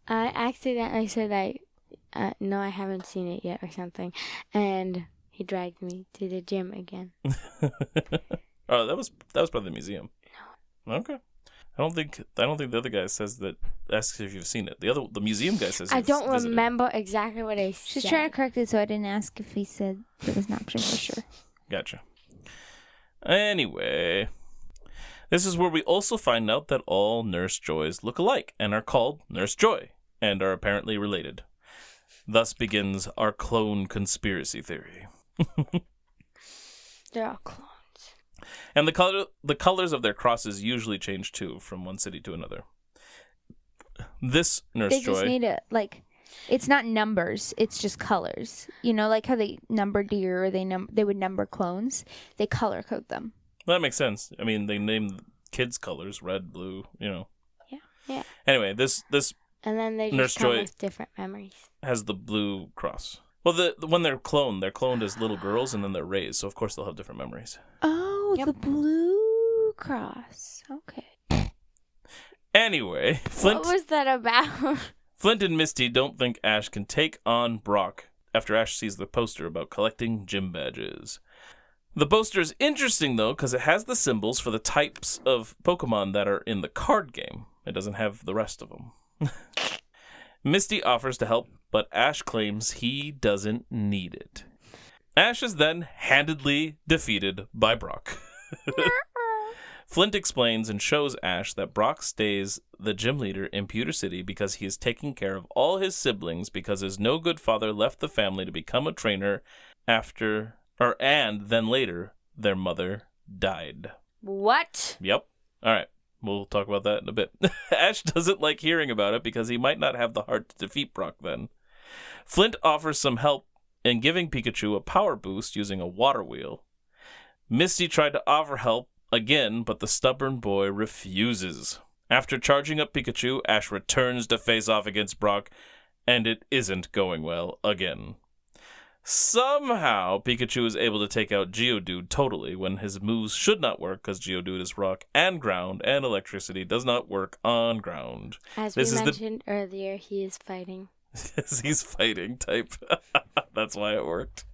I accidentally said no, I haven't seen it yet or something. And he dragged me to the gym again. Oh, that was probably the museum. No. Okay. I don't think the other guy says that. Asks if you've seen it. The museum guy says. I you've don't visited. remember exactly what I said. She's trying to correct it so I didn't ask if he said there was an option for sure. Gotcha. Anyway, this is where we also find out that all Nurse Joys look alike and are called Nurse Joy and are apparently related. Thus begins our clone conspiracy theory. They're all clones. And the colors of their crosses usually change too from one city to another. This Nurse They Joy. just need it like. It's not numbers. It's just colors. You know, like how they number deer or they would number clones. They color code them. Well, that makes sense. I mean, they name kids' colors red, blue. You know. Yeah. Anyway, this And then they Nurse just come Joy- with different memories. has the blue cross. Well, when they're cloned as little girls, and then they're raised. So of course they'll have different memories. Oh, Yep. the blue cross. Okay. Anyway, Flint. What was that about? Flint and Misty don't think Ash can take on Brock after Ash sees the poster about collecting gym badges. The poster is interesting, though, because it has the symbols for the types of Pokemon that are in the card game. It doesn't have the rest of them. Misty offers to help, but Ash claims he doesn't need it. Ash is then handedly defeated by Brock. Flint explains and shows Ash that Brock stays the gym leader in Pewter City because he is taking care of all his siblings because his no good father left the family to become a trainer and then later their mother died. What? Yep. All right. We'll talk about that in a bit. Ash doesn't like hearing about it because he might not have the heart to defeat Brock then. Flint offers some help in giving Pikachu a power boost using a water wheel. Misty tried to offer help again, but the stubborn boy refuses. After charging up Pikachu, Ash returns to face off against Brock, and it isn't going well again. Somehow, Pikachu is able to take out Geodude totally when his moves should not work because Geodude is rock and ground, and electricity does not work on ground. As This we is mentioned earlier, he is fighting. He's fighting type. That's why it worked.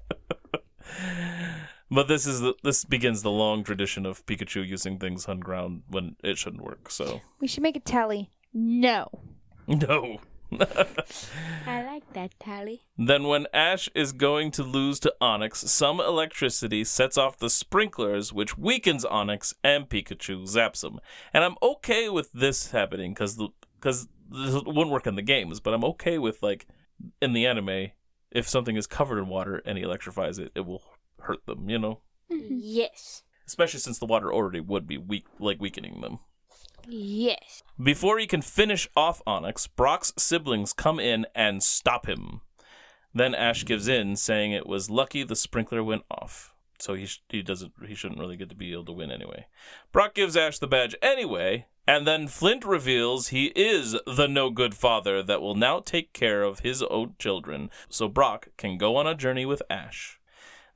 But this begins the long tradition of Pikachu using things on ground when it shouldn't work. So We should make a tally. No. no. I like that, Tally. Then when Ash is going to lose to Onix, some electricity sets off the sprinklers, which weakens Onix, and Pikachu zaps him. And I'm okay with this happening because this wouldn't work in the games, but I'm okay with, like, in the anime, if something is covered in water and he electrifies it, it will hurt them, you know? Yes. Especially since the water already would be weakening them. Yes. Before he can finish off Onix, Brock's siblings come in and stop him. Then Ash gives in, saying it was lucky the sprinkler went off. So he shouldn't really get to be able to win anyway. Brock gives Ash the badge anyway, and then Flint reveals he is the no-good father that will now take care of his own children, so Brock can go on a journey with Ash.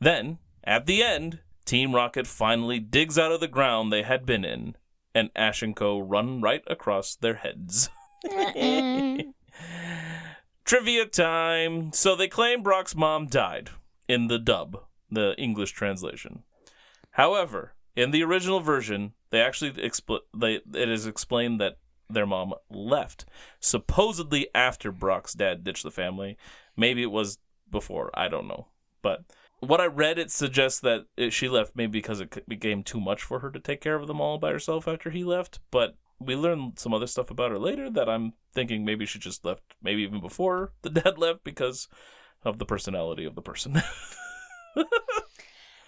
Then, at the end, Team Rocket finally digs out of the ground they had been in, and Ash and Co. run right across their heads. Trivia time! So they claim Brock's mom died in the dub, the English translation. However, in the original version, they actually it is explained that their mom left, supposedly after Brock's dad ditched the family. Maybe it was before, I don't know. But what I read, it suggests that she left maybe because it became too much for her to take care of them all by herself after he left. But we learned some other stuff about her later that I'm thinking maybe she just left, maybe even before the dad left, because of the personality of the person.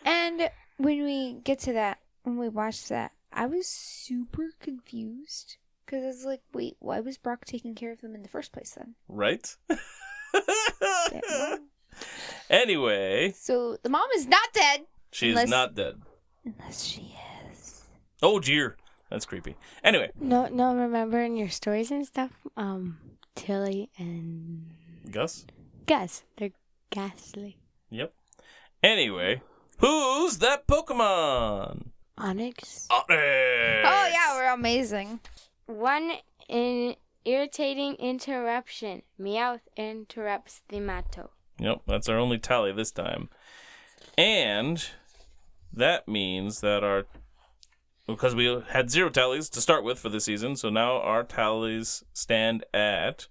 And when we get to that, when we watched that, I was super confused. Because I was like, wait, why was Brock taking care of them in the first place then? Right? Anyway. So the mom is not dead. She is not dead. Unless she is. Oh, dear. That's creepy. Anyway. No, remember in your stories and stuff, Tilly and Gus? Gus. They're ghastly. Yep. Anyway. Who's that Pokemon? Onyx. Oh, yeah, we're amazing. One in irritating interruption. Meowth interrupts the Matto. Yep, that's our only tally this time. And that means that because we had 0 tallies to start with for this season, so now our tallies stand at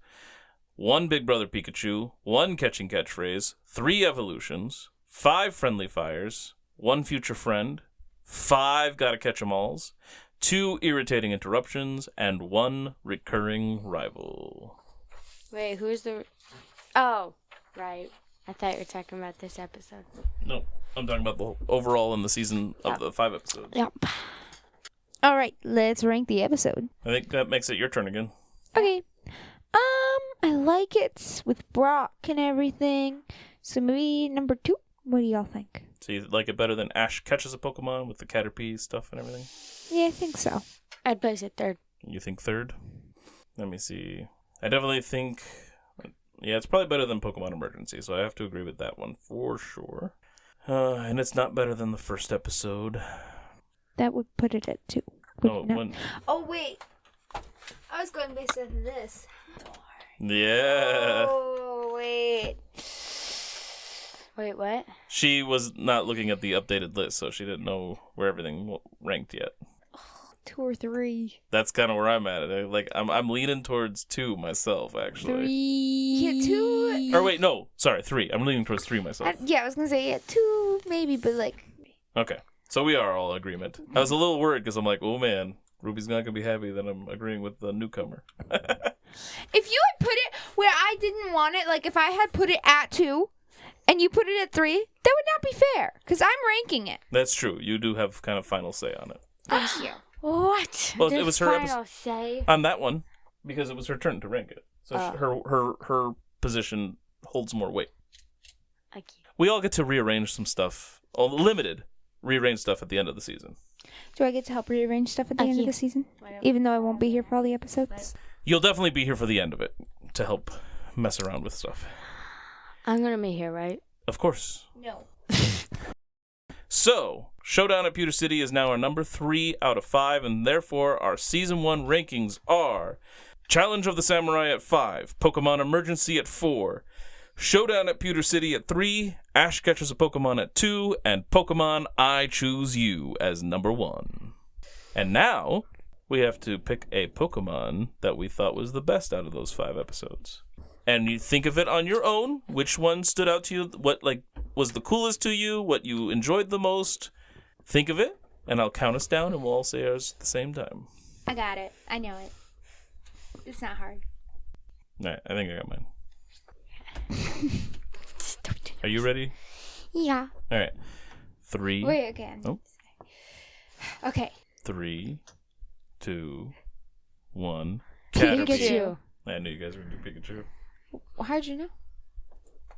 1 Big Brother Pikachu, 1 catching catchphrase, 3 evolutions, 5 friendly fires, 1 future friend, 5 gotta catch 'em alls, 2 irritating interruptions, and 1 recurring rival. Wait, who's the... Oh, right. I thought you were talking about this episode. No, I'm talking about the overall in the season of the 5 episodes. Yep. All right, let's rank the episode. I think that makes it your turn again. Okay. I like it with Brock and everything. So maybe number 2. What do y'all think? So you like it better than Ash catches a Pokemon with the Caterpie stuff and everything? Yeah, I think so. I'd place it 3rd. You think 3rd? Let me see. I definitely think... Yeah, it's probably better than Pokemon Emergency, so I have to agree with that one for sure. And it's not better than the first episode. That would put it at 2. Oh, wait. I was going based on this. Yeah. Oh, wait. Wait, what? She was not looking at the updated list, so she didn't know where everything ranked yet. 2 or 3. That's kind of where I'm at. Like I'm leaning towards 2 myself, actually. 3. Yeah, 2. Or wait, no, sorry, 3. I'm leaning towards 3 myself. I was gonna say 2 maybe, but like. Okay, so we are all in agreement. I was a little worried because I'm like, oh man, Ruby's not gonna be happy that I'm agreeing with the newcomer. If you had put it where I didn't want it, like if I had put it at 2 and you put it at 3, that would not be fair because I'm ranking it. That's true. You do have kind of final say on it. Thank you. What? Well, it was her final say. On that one because it was her turn to rank it. So her position holds more weight. Okay. We all get to rearrange some stuff, limited rearrange stuff at the end of the season. Do I get to help rearrange stuff at the end of the season? Even though I won't be here for all the episodes? You'll definitely be here for the end of it to help mess around with stuff. I'm going to be here, right? Of course. No. So, Showdown at Pewter City is now our number 3 out of 5, and therefore our Season 1 rankings are Challenge of the Samurai at 5, Pokemon Emergency at 4, Showdown at Pewter City at 3, Ash Catches a Pokemon at 2, and Pokemon I Choose You as number 1. And now, we have to pick a Pokemon that we thought was the best out of those 5 episodes. And you think of it on your own, which one stood out to you, what was the coolest to you, what you enjoyed the most. Think of it, and I'll count us down, and we'll all say ours at the same time. I got it. I know it. It's not hard. All right, I think I got mine. Are you ready? Yeah. All right. 3. Wait, again. Oh. Okay. 3, 2, 1. Pikachu. I knew you guys were going to do Pikachu. How'd you know?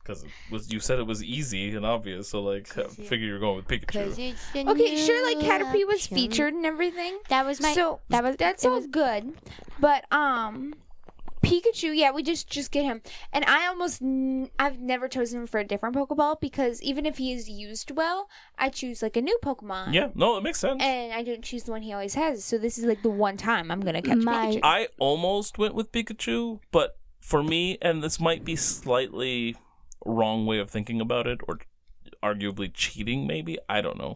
Because you said it was easy and obvious, so I figure you're going with Pikachu. Okay, sure, like Caterpie was featured and everything. That was my... That's all good. But, Pikachu, yeah, we just get him. And I've never chosen him for a different Pokeball because even if he is used well, I choose like a new Pokemon. Yeah, no, it makes sense. And I don't choose the one he always has. So this is like the one time I'm going to catch Pikachu. I almost went with Pikachu, but for me, and this might be slightly wrong way of thinking about it, or arguably cheating maybe, I don't know.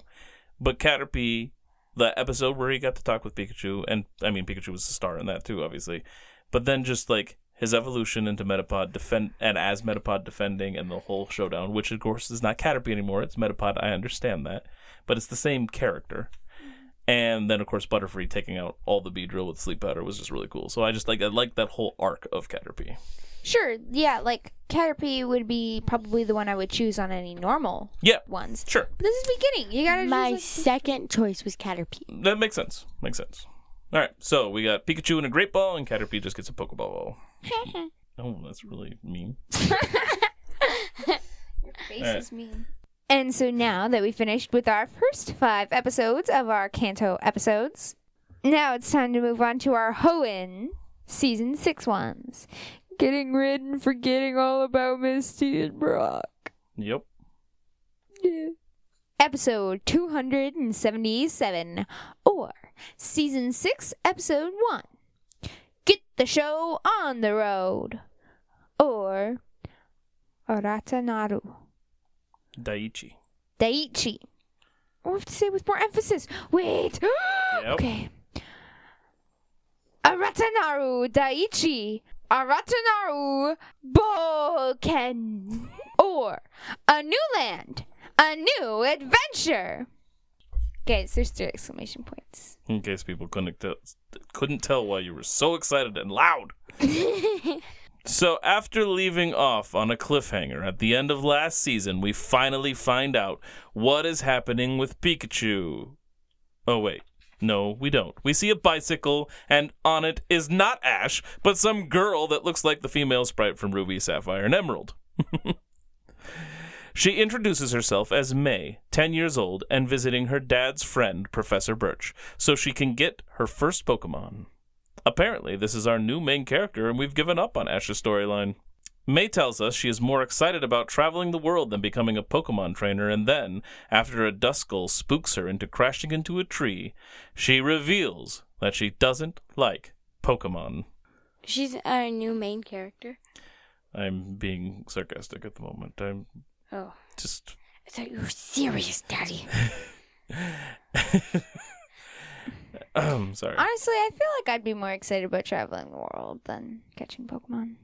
But Caterpie, the episode where he got to talk with Pikachu, and I mean Pikachu was the star in that too, obviously. But then just like his evolution into Metapod and as Metapod defending and the whole showdown, which of course is not Caterpie anymore, it's Metapod, I understand that, but it's the same character. And then of course Butterfree taking out all the Beedrill with Sleep Powder was just really cool. So I like that whole arc of Caterpie. Sure, yeah, like Caterpie would be probably the one I would choose on any normal ones. Sure. But this is beginning. You gotta My choose, second choice was Caterpie. That makes sense. All right, so we got Pikachu in a Great Ball, and Caterpie just gets a Pokeball. Oh, that's really mean. Your face is mean. And so now that we finished with our first 5 episodes of our Kanto episodes, now it's time to move on to our Hoenn Season 6 ones. Getting rid and forgetting all about Misty and Brock. Yep. Yeah. Episode 277, or Season 6, Episode 1. Get the show on the road. Or Aratanaru. Daiichi. We have to say it with more emphasis. Wait. Yep. Okay. Aratanaru Daiichi. Aratanaru Boken. Or a new land. A new adventure. Guys, there's 3 exclamation points. In case people couldn't tell why you were so excited and loud. So after leaving off on a cliffhanger at the end of last season, we finally find out what is happening with Pikachu. Oh wait, no we don't. We see a bicycle, and on it is not Ash, but some girl that looks like the female sprite from Ruby, Sapphire, and Emerald. She introduces herself as May, 10 years old, and visiting her dad's friend, Professor Birch, so she can get her first Pokemon. Apparently, this is our new main character, and we've given up on Ash's storyline. May tells us she is more excited about traveling the world than becoming a Pokemon trainer, and then, after a Duskull spooks her into crashing into a tree, she reveals that she doesn't like Pokemon. She's our new main character. I'm being sarcastic at the moment. I'm just... I thought you were serious, Daddy. Sorry. Honestly, I feel like I'd be more excited about traveling the world than catching Pokemon.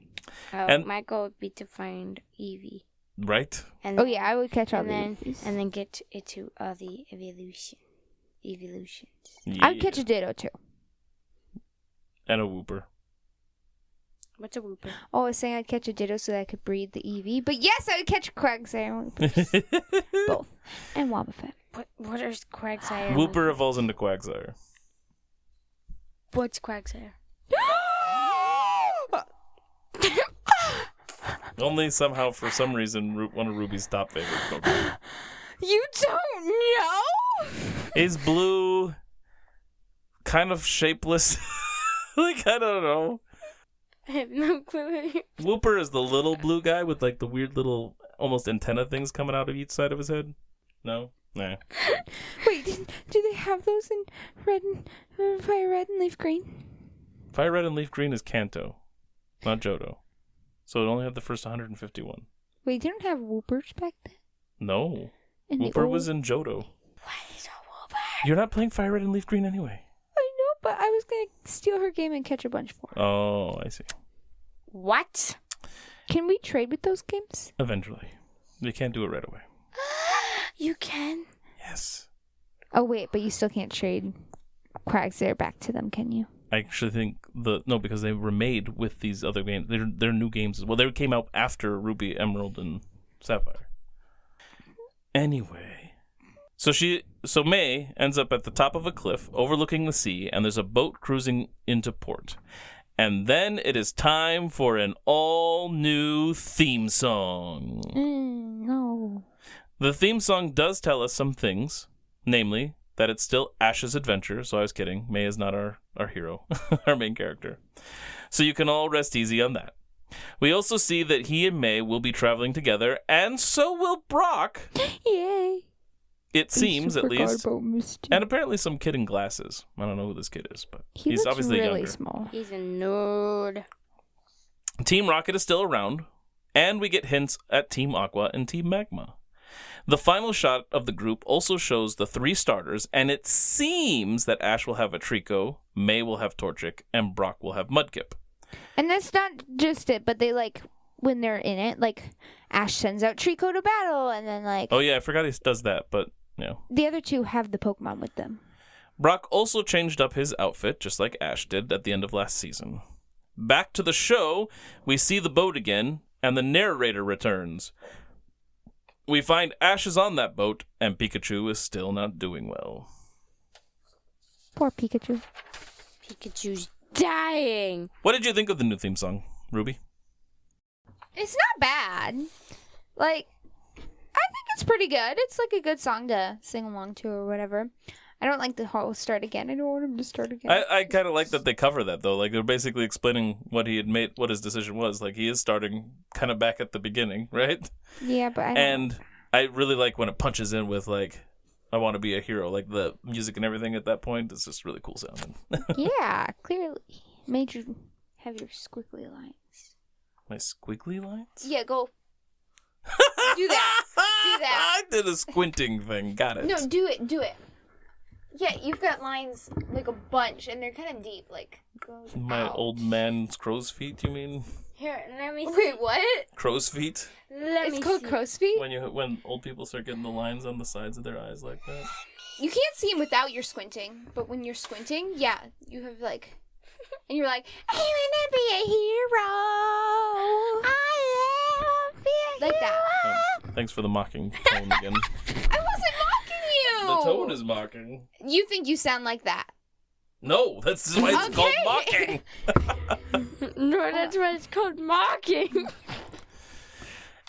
And my goal would be to find Eevee. Right? And I would catch all the Eevees. And then get it to all the evolutions. Yeah. I would catch a Ditto too. And a Wooper. What's a Wooper? Oh, I was saying I'd catch a Ditto so that I could breed the Eevee. But yes, I would catch a Quagsire. Both. And Wobbuffet. What is Quagsire? Wooper evolves into Quagsire. What's Quagsire? Only somehow, for some reason, one of Ruby's top favorite Pokemon. You don't know? Is blue, kind of shapeless. Like, I don't know. I have no clue. Wooper is the little blue guy with like the weird little almost antenna things coming out of each side of his head. No? Nah. Wait, do they have those in red and fire red and leaf green? Fire red and leaf green is Kanto, not Johto. So it only had the first 151. Wait, they don't have Whoopers back then? No. In the Wooper old- was in Johto. What is a Wooper? You're not playing Fire Red and Leaf Green anyway. I know, but I was going to steal her game and catch a bunch for her. Oh, I see. What? Can we trade with those games? Eventually. You can't do it right away. You can? Yes. Oh, wait, but you still can't trade Quagsire back to them, can you? I actually think because they were made with these other games. They're new games as well. They came out after Ruby, Emerald, and Sapphire. Anyway, so May ends up at the top of a cliff overlooking the sea, and there's a boat cruising into port. And then it is time for an all-new theme song. No. The theme song does tell us some things, namely that it's still Ash's adventure, so I was kidding. May is not our hero, our main character. So you can all rest easy on that. We also see that he and May will be traveling together, and so will Brock. Yay. It seems, at least. About Misty. And apparently some kid in glasses. I don't know who this kid is, but He he's looks obviously really younger. small. He's a nerd. Team Rocket is still around, and we get hints at Team Aqua and Team Magma. The final shot of the group also shows the 3 starters, and it seems that Ash will have a Trico, May will have Torchic, and Brock will have Mudkip. And that's not just it, but they, like, when they're in it, like, Ash sends out Trico to battle, and then, like... Oh, yeah, I forgot he does that, but, The other two have the Pokemon with them. Brock also changed up his outfit, just like Ash did at the end of last season. Back to the show, we see the boat again, and the narrator returns. We find Ash is on that boat, and Pikachu is still not doing well. Poor Pikachu. Pikachu's dying. What did you think of the new theme song, Ruby? It's not bad. Like, I think it's pretty good. It's like a good song to sing along to or whatever. I don't like the whole start again. I don't want him to start again. I kind of like that they cover that, though. Like, they're basically explaining what he had made, what his decision was. Like, he is starting kind of back at the beginning, right? Yeah, but I really like when it punches in with, like, I want to be a hero. Like, the music and everything at that point is just really cool sounding. Yeah, clearly. Have your squiggly lines. My squiggly lines? Yeah, go. Do that. Do that. I did a squinting thing. Got it. No, do it. Do it. Yeah, you've got lines like a bunch, and they're kind of deep. Like, goes My out. old man's crow's feet, you mean? Here, let me see. Wait, what? Crow's feet? It's called crow's feet? When old people start getting the lines on the sides of their eyes like that. You can't see them without your squinting, but when you're squinting, yeah, you have like, and you're like, I wanna be a hero. I wanna be a hero. Like that. Thanks for the mocking tone again. I wasn't mocking you. The tone is mocking. You think you sound like that? No, that's why it's called mocking. No, that's why it's called mocking.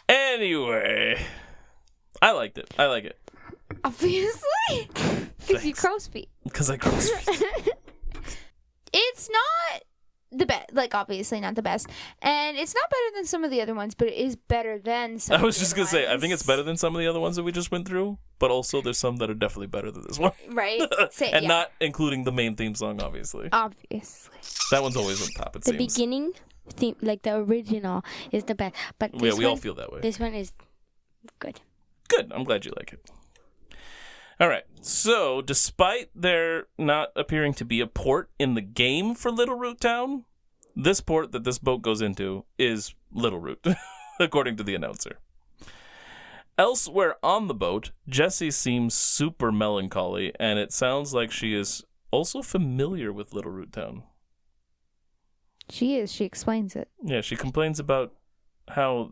Anyway, I liked it. I like it. Obviously. Because you crow's feet. Because I crow's feet. It's not the best. Like, obviously not the best. And it's not better than some of the other ones, but it is better than some I was of the just other going to say, I ones. think it's better than some of the other ones that we just went through. But also, there's some that are definitely better than this one. Right? And not including the main theme song, obviously. Obviously. That one's always on top, it The seems. beginning theme, like the original, is the best. But Yeah, this we all one- feel that way. This one is good. Good. I'm glad you like it. All right. So, despite there not appearing to be a port in the game for Little Root Town, this port that this boat goes into is Little Root, according to the announcer. Elsewhere on the boat, Jessie seems super melancholy, and it sounds like she is also familiar with Little Root Town. She is. She explains it. Yeah, she complains about how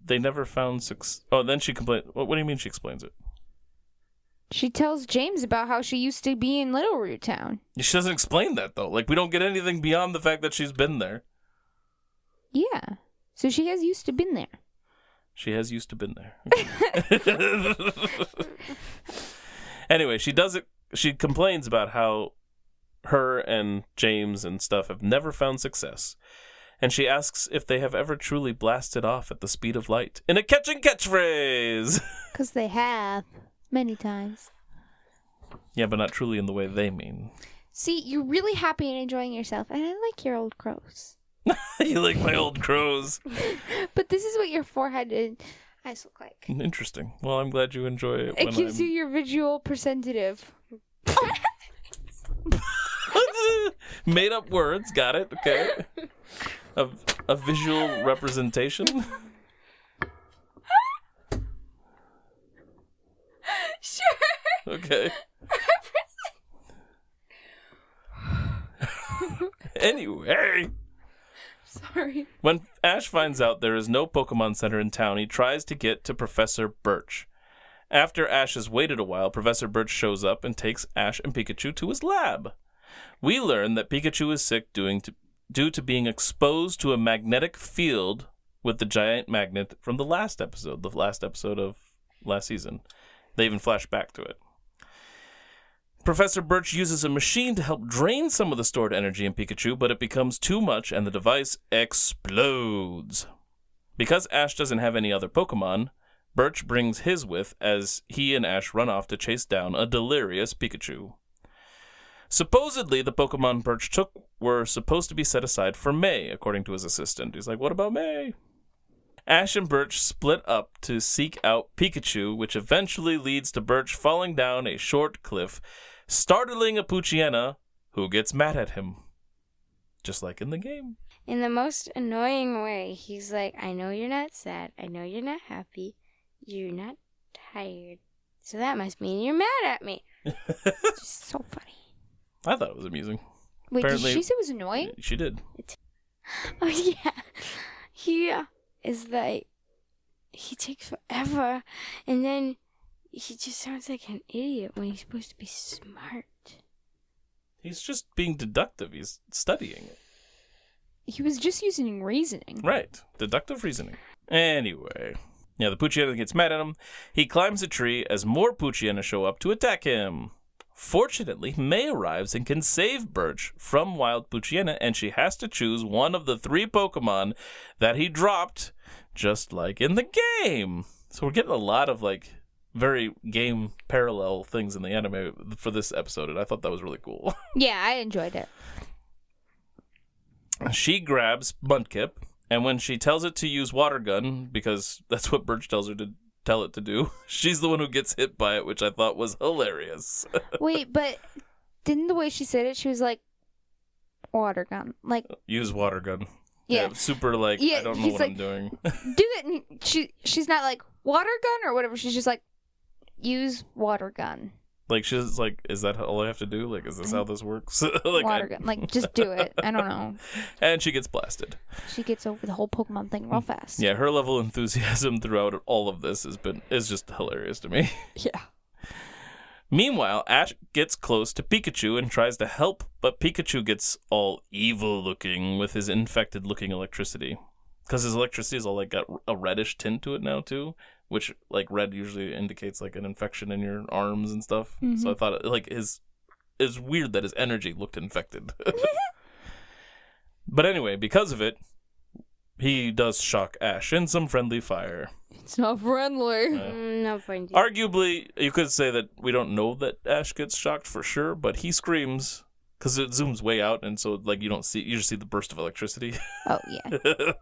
they never found success. Oh, then she complains. What do you mean she explains it? She tells James about how she used to be in Little Root Town. She doesn't explain that, though. Like, we don't get anything beyond the fact that she's been there. Yeah. So she has used to been there. She has used to been there. Anyway, she does it. She complains about how her and James and stuff have never found success. And she asks if they have ever truly blasted off at the speed of light. In a catchphrase! Because they have. Many times. Yeah, but not truly in the way they mean. See, you're really happy and enjoying yourself, and I like your old crows. You like my old crows. But this is what your forehead and eyes look like. Interesting. Well, I'm glad you enjoy it. It gives you your visual percentative. Made up words. Got it. Okay. A visual representation. Sure. Okay. Anyway. Sorry. When Ash finds out there is no Pokemon Center in town, he tries to get to Professor Birch. After Ash has waited a while, Professor Birch shows up and takes Ash and Pikachu to his lab. We learn that Pikachu is sick due to being exposed to a magnetic field with the giant magnet from the last episode of last season. They even flash back to it. Professor Birch uses a machine to help drain some of the stored energy in Pikachu, but it becomes too much and the device explodes. Because Ash doesn't have any other Pokemon, Birch brings his with as he and Ash run off to chase down a delirious Pikachu. Supposedly, the Pokemon Birch took were supposed to be set aside for May, according to his assistant. He's like, what about May? Ash and Birch split up to seek out Pikachu, which eventually leads to Birch falling down a short cliff, startling a Poochyena, who gets mad at him. Just like in the game. in the most annoying way. He's like, I know you're not sad. I know you're not happy. You're not tired. So that must mean you're mad at me. It's just so funny. I thought it was amusing. Wait, Apparently- did she say it was annoying? She did. Oh, yeah. He is like, he takes forever. And then he just sounds like an idiot when he's supposed to be smart. He's just being deductive. He's studying it. He was just using reasoning. Right. Deductive reasoning. Anyway. Yeah, the Poochyena gets mad at him. He climbs a tree as more Poochyena show up to attack him. Fortunately, May arrives and can save Birch from wild Poochyena, and she has to choose one of the 3 Pokemon that he dropped, just like in the game. So we're getting a lot of, like, very game parallel things in the anime for this episode, and I thought that was really cool. Yeah, I enjoyed it. She grabs Mudkip, and when she tells it to use Water Gun, because that's what Birch tells her to tell it to do, she's the one who gets hit by it, which I thought was hilarious. Wait, but didn't the way she said it, she was like, water gun. Like, Use Water Gun. yeah. Super, like, Yeah, I don't know he's what like, I'm doing. Do that. And she's not like, water gun or whatever. She's just like, use water gun. Like, she's like, is that all I have to do? Like, is this how this works? Like, Water gun. Like, just do it. I don't know. And she gets blasted. She gets over the whole Pokemon thing real fast. Yeah, her level of enthusiasm throughout all of this is just hilarious to me. Yeah. Meanwhile, Ash gets close to Pikachu and tries to help, but Pikachu gets all evil-looking with his infected-looking electricity. Because his electricity is all, like, got a reddish tint to it now, too. Which, like, red usually indicates, like, an infection in your arms and stuff. Mm-hmm. So I thought, like, it's weird that his energy looked infected. But anyway, because of it, he does shock Ash in some friendly fire. It's not friendly. No friend. Arguably, you could say that we don't know that Ash gets shocked for sure, but he screams because it zooms way out, and so, like, you just see the burst of electricity. Oh, yeah.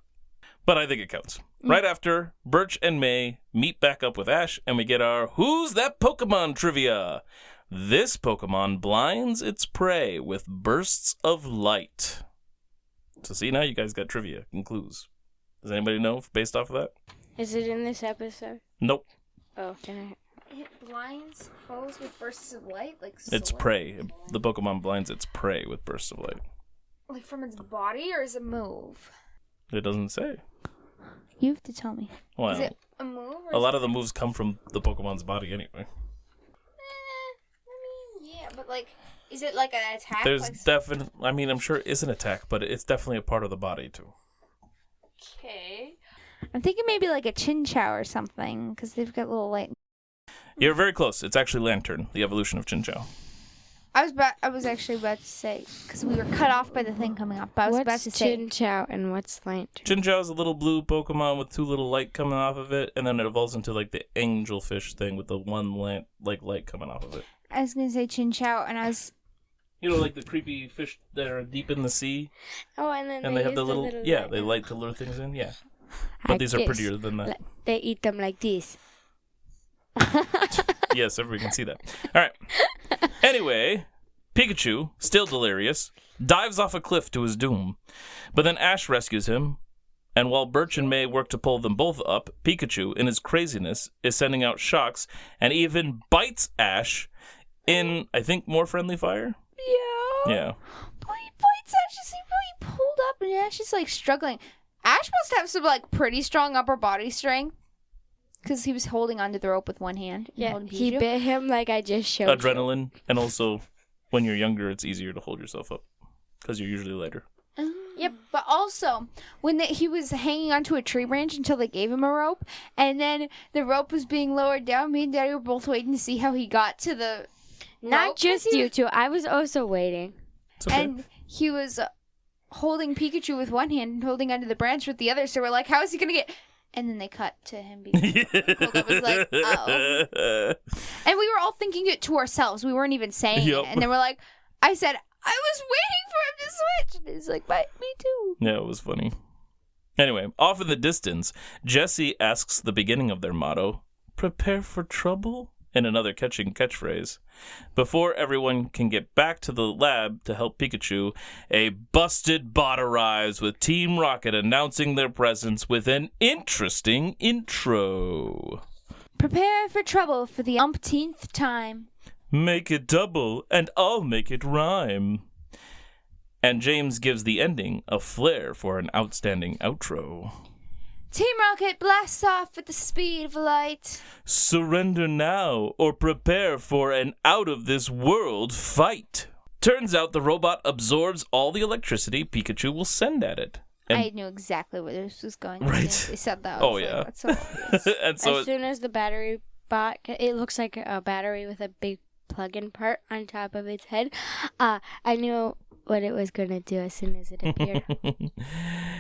But I think it counts. Right after, Birch and May meet back up with Ash, and we get our Who's That Pokemon trivia. This Pokemon blinds its prey with bursts of light. So see, now you guys got trivia and clues. Does anybody know based off of that? Is it in this episode? Nope. Oh, can It blinds foes with bursts of light? Like, It's prey. The Pokemon blinds its prey with bursts of light. Like, from its body, or is it move? It doesn't say. You have to tell me. Well, Is it a move? Or a lot of the moves come from the Pokemon's body anyway. I mean, yeah, but, like, is it like an attack? There's like, definitely, I mean, I'm sure it is an attack, but it's definitely a part of the body too. Okay. I'm thinking maybe like a Chinchou or something, because they've got little light. You're very close. It's actually Lantern, the evolution of Chinchou. I was actually about to say, because we were cut off by the thing coming off, but I was about to say. What's Chinchou and what's Lantern? Chinchou is a little blue Pokemon with 2 little light coming off of it, and then it evolves into like the angelfish thing with the 1 light coming off of it. I was going to say Chinchou, and I was. You know, like the creepy fish that are deep in the sea, Oh, and then and they have use the little light. they light to lure things in. Yeah, but these are guess. prettier than that. They eat them like this. Yes, everybody can see that. All right. Anyway, Pikachu, still delirious, dives off a cliff to his doom. But then Ash rescues him, and while Birch and May work to pull them both up, Pikachu, in his craziness, is sending out shocks and even bites Ash in, I think, more friendly fire? Yeah. Yeah. But he bites Ash as he really pulled up, and Ash is like struggling. Ash must have some like pretty strong upper body strength, because he was holding onto the rope with one hand. and Yeah, holding he Pikachu. bit him like I just showed you. Adrenaline, and also, when you're younger, it's easier to hold yourself up, because you're usually lighter. Yep, but also when he was hanging onto a tree branch until they gave him a rope, and then the rope was being lowered down. Me and Daddy were both waiting to see how he got to the Not rope, just 'cause he you was- two. I was also waiting. It's okay. And he was holding Pikachu with one hand and holding onto the branch with the other. So we're like, how is he gonna get? And then they cut to him being pulled up. It was like, oh. And we were all thinking it to ourselves. We weren't even saying Yep. it. And then we're like, I said, I was waiting for him to switch. And he's like, me too. Yeah, it was funny. Anyway, off in the distance, Jessie asks the beginning of their motto, prepare for trouble, in another catching catchphrase. Before everyone can get back to the lab to help Pikachu, a busted bot arrives with Team Rocket announcing their presence with an interesting intro. Prepare for trouble for the umpteenth time. Make it double, and I'll make it rhyme. And James gives the ending a flair for an outstanding outro. Team Rocket blasts off at the speed of light. Surrender now, or prepare for an out-of-this-world fight. Turns out the robot absorbs all the electricity Pikachu will send at it. And I knew exactly where this was going. Right. They said that. Oh, yeah. That's so obvious. And so as soon as the battery bot, it looks like a battery with a big plug-in part on top of its head. I knew what it was going to do as soon as it appeared.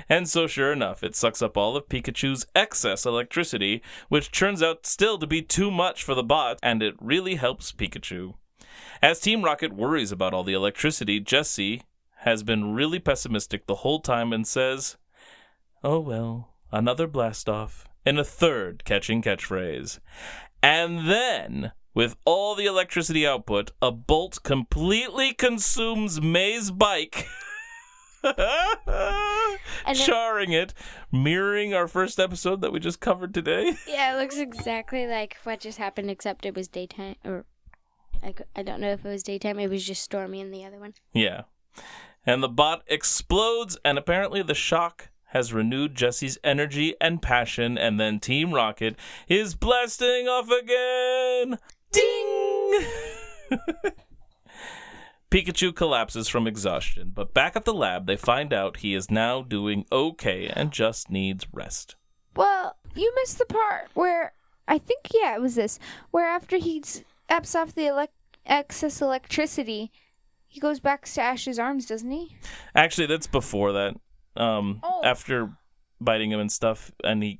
And so sure enough, it sucks up all of Pikachu's excess electricity, which turns out still to be too much for the bot, and it really helps Pikachu. As Team Rocket worries about all the electricity, Jessie has been really pessimistic the whole time and says, "Oh well, another blast-off," in a third catching catchphrase. And then, with all the electricity output, a bolt completely consumes May's bike, charring it, mirroring our first episode that we just covered today. Yeah, it looks exactly like what just happened, except it was daytime. Or I don't know if it was daytime. It was just stormy in the other one. Yeah. And the bot explodes, and apparently the shock has renewed Jessie's energy and passion, and then Team Rocket is blasting off again. Ding! Pikachu collapses from exhaustion, but back at the lab, they find out he is now doing okay and just needs rest. Well, you missed the part where, I think, it was this, where after he steps off the excess electricity, he goes back to Ash's arms, doesn't he? Actually, that's before that. After biting him and stuff, and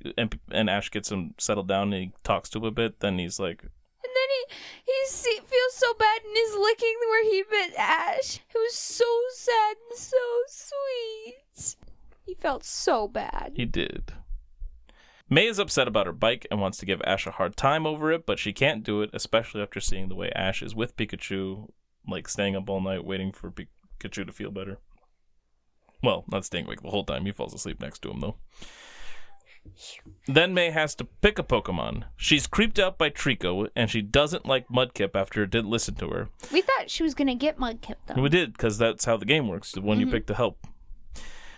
Ash gets him settled down, and he talks to him a bit, then he's like... And then he feels so bad and is licking where he bit Ash. It was so sad and so sweet. He felt so bad. He did. May is upset about her bike and wants to give Ash a hard time over it, but she can't do it, especially after seeing the way Ash is with Pikachu, like staying up all night waiting for Pikachu to feel better. Well, not staying awake the whole time. He falls asleep next to him, though. Then May has to pick a Pokemon. She's creeped out by Trico, and she doesn't like Mudkip after it didn't listen to her. We thought she was going to get Mudkip, though. We did, because that's how the game works, the one you pick to help.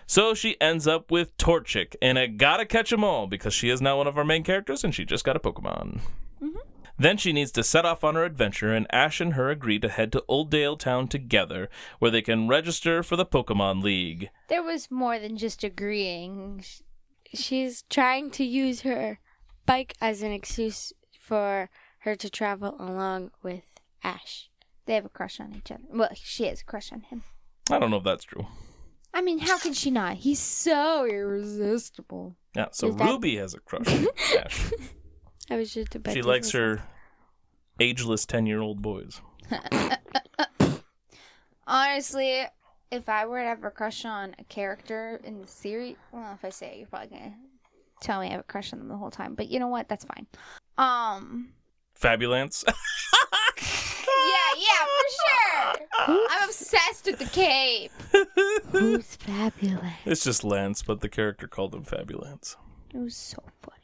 So she ends up with Torchic, and I gotta catch them all, because she is now one of our main characters, and she just got a Pokemon. Then she needs to set off on her adventure, and Ash and her agree to head to Oldale Town together, where they can register for the Pokemon League. There was more than just agreeing. She's trying to use her bike as an excuse for her to travel along with Ash. They have a crush on each other. Well, she has a crush on him. I don't know if that's true. I mean, how can she not? He's so irresistible. Yeah, so Ruby has a crush on Ash. I was just about She to likes say her ageless 10-year-old boys. Honestly, if I were to have a crush on a character in the series, well, if I say it, you're probably going to tell me I have a crush on them the whole time. But you know what? That's fine. Fabulance? Yeah, for sure. I'm obsessed with the cape. Who's fabulous? It's just Lance, but the character called him Fabulance. It was so funny.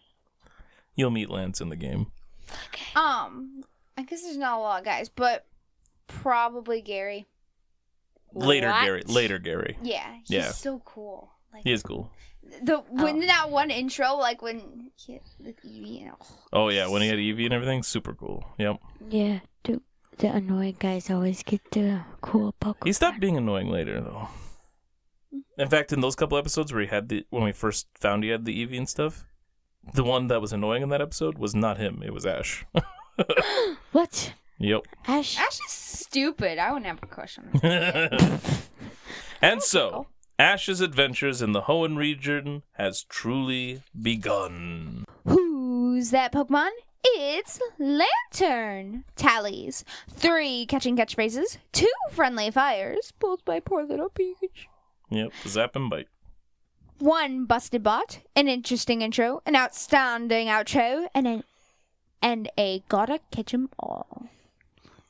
You'll meet Lance in the game. Okay. I guess there's not a lot of guys, but probably Gary. Later What? Gary. Yeah, he's so cool. Like He is cool. when that one intro, like when he had the Eevee, Oh, yeah, when he had Eevee and everything, super cool. Yep. Yeah, the annoying guys always get the cool Pokemon. He stopped being annoying later, though. In fact, in those couple episodes where when we first found he had the Eevee and stuff, the one that was annoying in that episode was not him, it was Ash. What? Yep. Ash is stupid. I wouldn't have a crush on him. And so, Ash's adventures in the Hoenn region has truly begun. Who's that Pokemon? It's Lantern. Tallies. 3 catching catchphrases. 2 friendly fires. Pulled by poor little Pikachu. Yep, zap and bite. 1 busted bot. An interesting intro. An outstanding outro. And an and a gotta catch 'em all.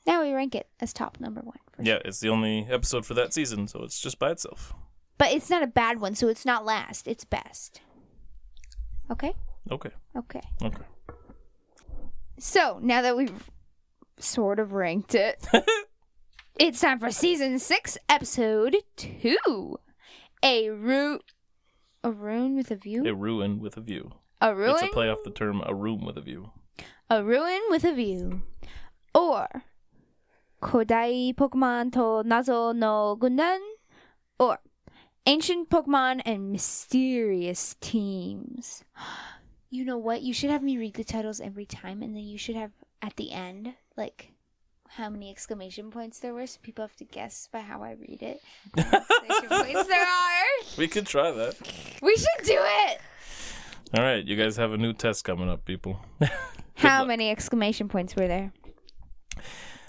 Now we rank it as top number 1. Yeah, it's the only episode for that season, so it's just by itself. But it's not a bad one, so it's not last. It's best. Okay? Okay. Okay. Okay. So, now that we've sort of ranked it, it's time for Season 6, Episode 2. A rune with a view? A ruin with a view. A ruin? It's a play off the term a room with a view. A ruin with a view. Or Kodai Pokemon to Nazo no Gundan. Or Ancient Pokemon and Mysterious Teams. You know what? You should have me read the titles every time, and then you should have, at the end, like, how many exclamation points there were, so people have to guess by how I read it. How many exclamation points there are. We could try that. We should do it! All right, you guys have a new test coming up, people. How many exclamation points were there?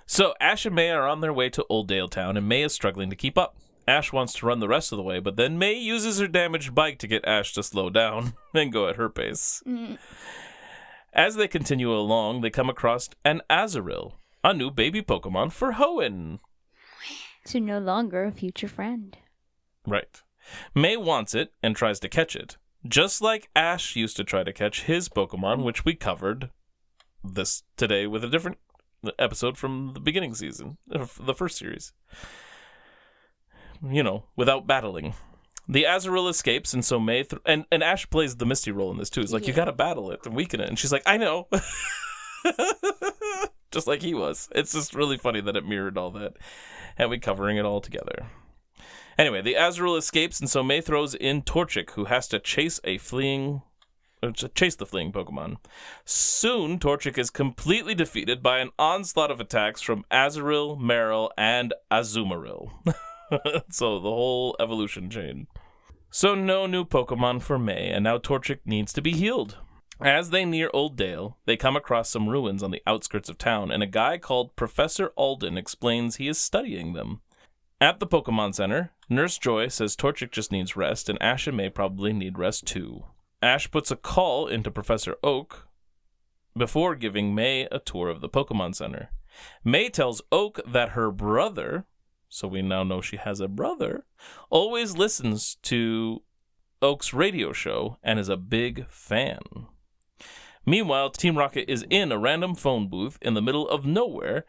So, Ash and May are on their way to Old Dale Town, and May is struggling to keep up. Ash wants to run the rest of the way, but then May uses her damaged bike to get Ash to slow down and go at her pace. As they continue along, they come across an Azurill, a new baby Pokemon for Hoenn. So no longer a future friend. Right. May wants it and tries to catch it, just like Ash used to try to catch his Pokemon, which we covered this today with a different episode from the beginning season, the first series. You know, without battling. The Azurill escapes, and so May... and Ash plays the Misty role in this, too. It's like, you gotta battle it and weaken it. And she's like, I know. Just like he was. It's just really funny that it mirrored all that. And we covering it all together. Anyway, the Azurill escapes, and so May throws in Torchic, who has to chase the fleeing Pokemon. Soon, Torchic is completely defeated by an onslaught of attacks from Azurill, Marill, and Azumarill. So the whole evolution chain. So no new Pokemon for May, and now Torchic needs to be healed. As they near Old Dale, they come across some ruins on the outskirts of town, and a guy called Professor Alden explains he is studying them. At the Pokemon Center, Nurse Joy says Torchic just needs rest, and Ash and May probably need rest too. Ash puts a call into Professor Oak before giving May a tour of the Pokemon Center. May tells Oak that her brother... so we now know she has a brother, always listens to Oak's radio show and is a big fan. Meanwhile, Team Rocket is in a random phone booth in the middle of nowhere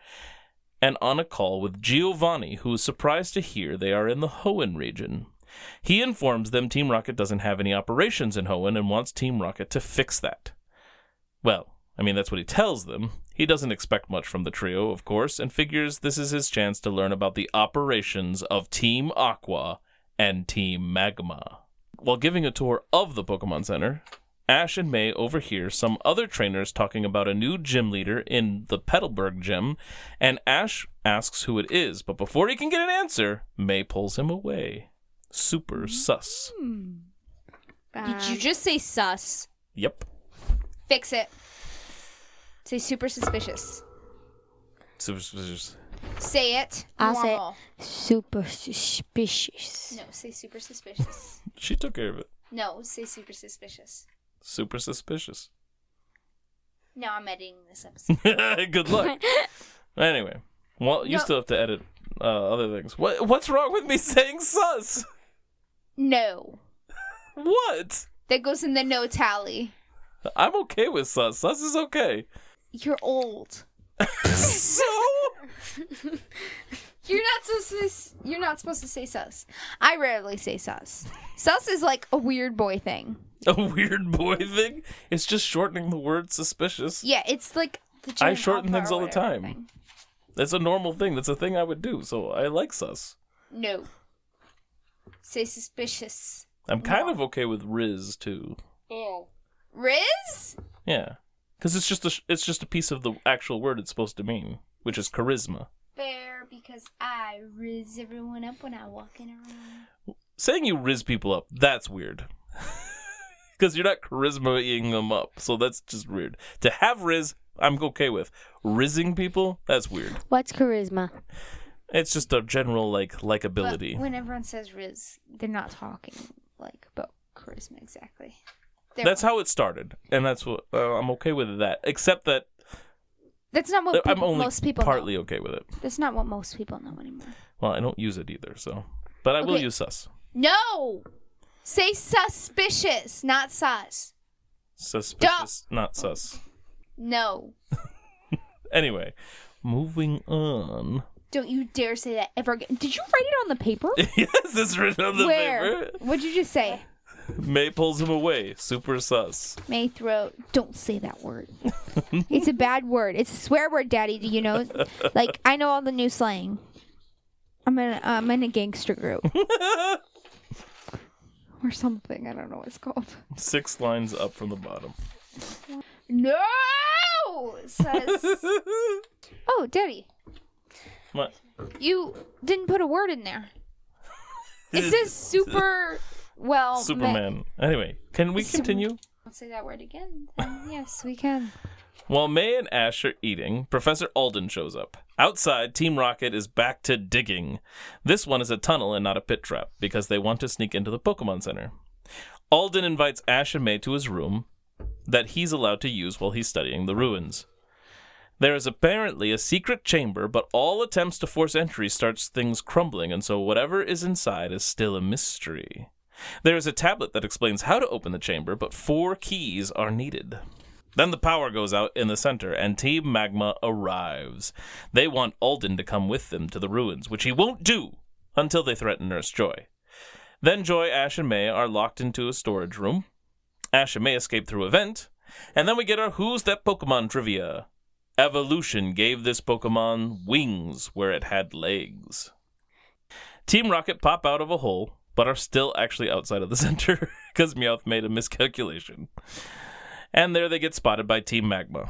and on a call with Giovanni, who is surprised to hear they are in the Hoenn region. He informs them Team Rocket doesn't have any operations in Hoenn and wants Team Rocket to fix that. Well, I mean, that's what he tells them. He doesn't expect much from the trio, of course, and figures this is his chance to learn about the operations of Team Aqua and Team Magma. While giving a tour of the Pokemon Center, Ash and May overhear some other trainers talking about a new gym leader in the Petalburg gym, and Ash asks who it is, but before he can get an answer, May pulls him away. Super sus. Did you just say sus? Yep. Fix it. Say super suspicious. Super suspicious. Say it. I'll say normal. super suspicious. No, say super suspicious. She took care of it. No, say super suspicious. Super suspicious. Now I'm editing this episode. Good luck. Anyway, well, you still have to edit other things. What's wrong with me saying sus? No. What? That goes in the no tally. I'm okay with sus. Sus is okay. You're old. So? You're not supposed to say sus. I rarely say sus. Sus is like a weird boy thing. A weird boy thing? It's just shortening the word suspicious. Yeah, it's like the I shorten alpha things or all the whatever time. thing. That's a normal thing. That's a thing I would do. So I like sus. No. Say suspicious. I'm kind of okay with Riz too. Ew. Riz? Yeah, because it's just a piece of the actual word it's supposed to mean, which is charisma. Fair, because I riz everyone up when I'm walking around. Saying you riz people up, that's weird. Because you're not charisma-ing them up, so that's just weird. To have riz, I'm okay with. Rizzing people, that's weird. What's charisma? It's just a general likability. But when everyone says riz, they're not talking like about charisma exactly. That's how it started, and that's what I'm okay with that. Except that That's not what I'm only most people partly know. okay with it. That's not what most people know anymore. Well, I don't use it either, so. But I will Okay. use sus. No! Say suspicious, not sus. Suspicious, not sus. No. Anyway, moving on. Don't you dare say that ever again. Did you write it on the paper? Yes, it's written on the Where? paper. What'd you just say? May pulls him away. Super sus. May throat. Don't say that word. It's a bad word. It's a swear word, Daddy. Do you know? Like, I know all the new slang. I'm in a gangster group. Or something. I don't know what it's called. 6 lines up from the bottom. No! Says. Oh, Daddy. What? You didn't put a word in there. It says super. Well, Superman. Anyway, can we continue? I'll say that word again. Yes, we can. While May and Ash are eating, Professor Alden shows up. Outside, Team Rocket is back to digging. This one is a tunnel and not a pit trap, because they want to sneak into the Pokemon Center. Alden invites Ash and May to his room that he's allowed to use while he's studying the ruins. There is apparently a secret chamber, but all attempts to force entry starts things crumbling, and so whatever is inside is still a mystery. There is a tablet that explains how to open the chamber, but 4 keys are needed. Then the power goes out in the center, and Team Magma arrives. They want Alden to come with them to the ruins, which he won't do until they threaten Nurse Joy. Then Joy, Ash, and May are locked into a storage room. Ash and May escape through a vent, and then we get our Who's That Pokemon trivia. Evolution gave this Pokemon wings where it had legs. Team Rocket pop out of a hole, but are still actually outside of the center because Meowth made a miscalculation. And there they get spotted by Team Magma.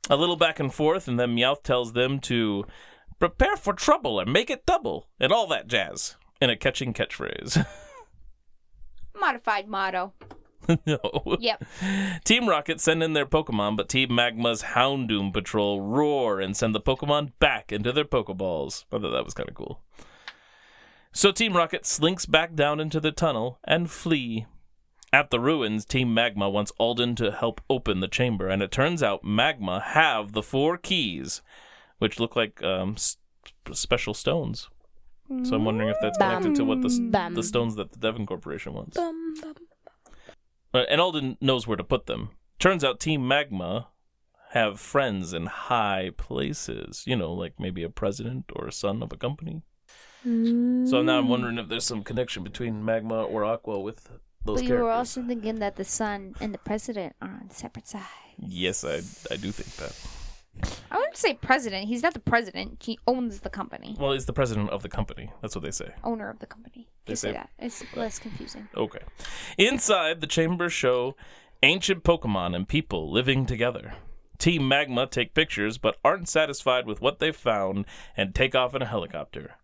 A little back and forth, and then Meowth tells them to prepare for trouble and make it double, and all that jazz, in a catching catchphrase. Modified motto. No. Yep. Team Rocket send in their Pokemon, but Team Magma's Houndoom Patrol roar and send the Pokemon back into their Pokeballs. I thought that was kind of cool. So Team Rocket slinks back down into the tunnel and flee. At the ruins, Team Magma wants Alden to help open the chamber, and it turns out Magma have the 4 keys, which look like special stones. So I'm wondering if that's connected to what the stones that the Devon Corporation wants. And Alden knows where to put them. Turns out Team Magma have friends in high places. You know, like maybe a president or a son of a company. So now I'm wondering if there's some connection between Magma or Aqua with those characters. But you were also thinking that the son and the president are on separate sides. Yes, I do think that. I wouldn't say president. He's not the president. He owns the company. Well, he's the president of the company. That's what they say. Owner of the company. They Just say say- that. It's less confusing. Okay. Inside, the chambers show ancient Pokemon and people living together. Team Magma take pictures, but aren't satisfied with what they've found and take off in a helicopter.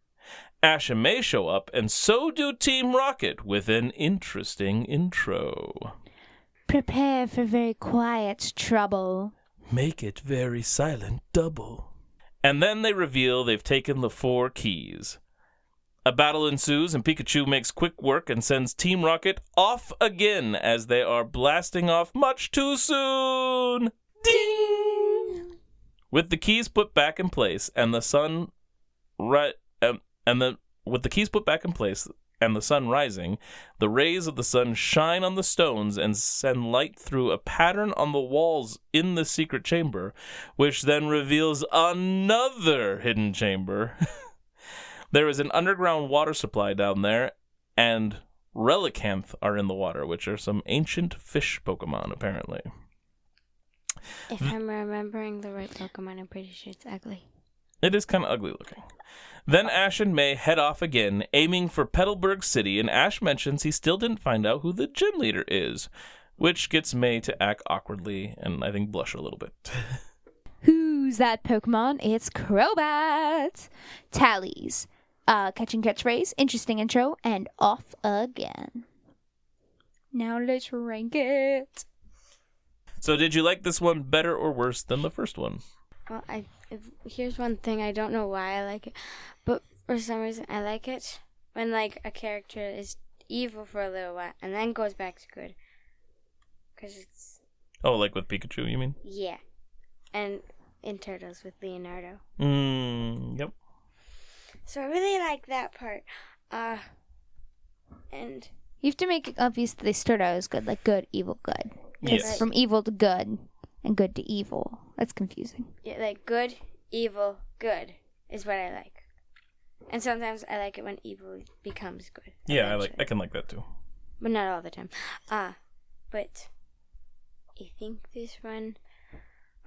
Ash and May show up, and so do Team Rocket with an interesting intro. Prepare for very quiet trouble. Make it very silent double. And then they reveal they've taken the 4 keys. A battle ensues, and Pikachu makes quick work and sends Team Rocket off again as they are blasting off much too soon. Ding! With the keys put back in place and the sun rising, the rays of the sun shine on the stones and send light through a pattern on the walls in the secret chamber, which then reveals another hidden chamber. There is an underground water supply down there, and Relicanth are in the water, which are some ancient fish Pokemon, apparently. If I'm remembering the right Pokemon, I'm pretty sure it's ugly. It is kind of ugly looking. Then Ash and May head off again, aiming for Petalburg City, and Ash mentions he still didn't find out who the gym leader is, which gets May to act awkwardly and I think blush a little bit. Who's that Pokemon? It's Crobat. Tallies. Catching catchphrase, interesting intro, and off again. Now let's rank it. So did you like this one better or worse than the first one? Well, here's one thing. I don't know why I like it, but for some reason I like it when like a character is evil for a little while and then goes back to good. Cause it's Oh, like with Pikachu, you mean? yeah, and in Turtles with Leonardo. Yep. So I really like that part. And You have to make it obvious that they start out as good, like good, evil, good. It's Yes. from evil to good and good to evil. That's confusing. yeah, like good, evil, good is what I like. And sometimes I like it when evil becomes good. Yeah, eventually. I can like that too. But not all the time. But I think this one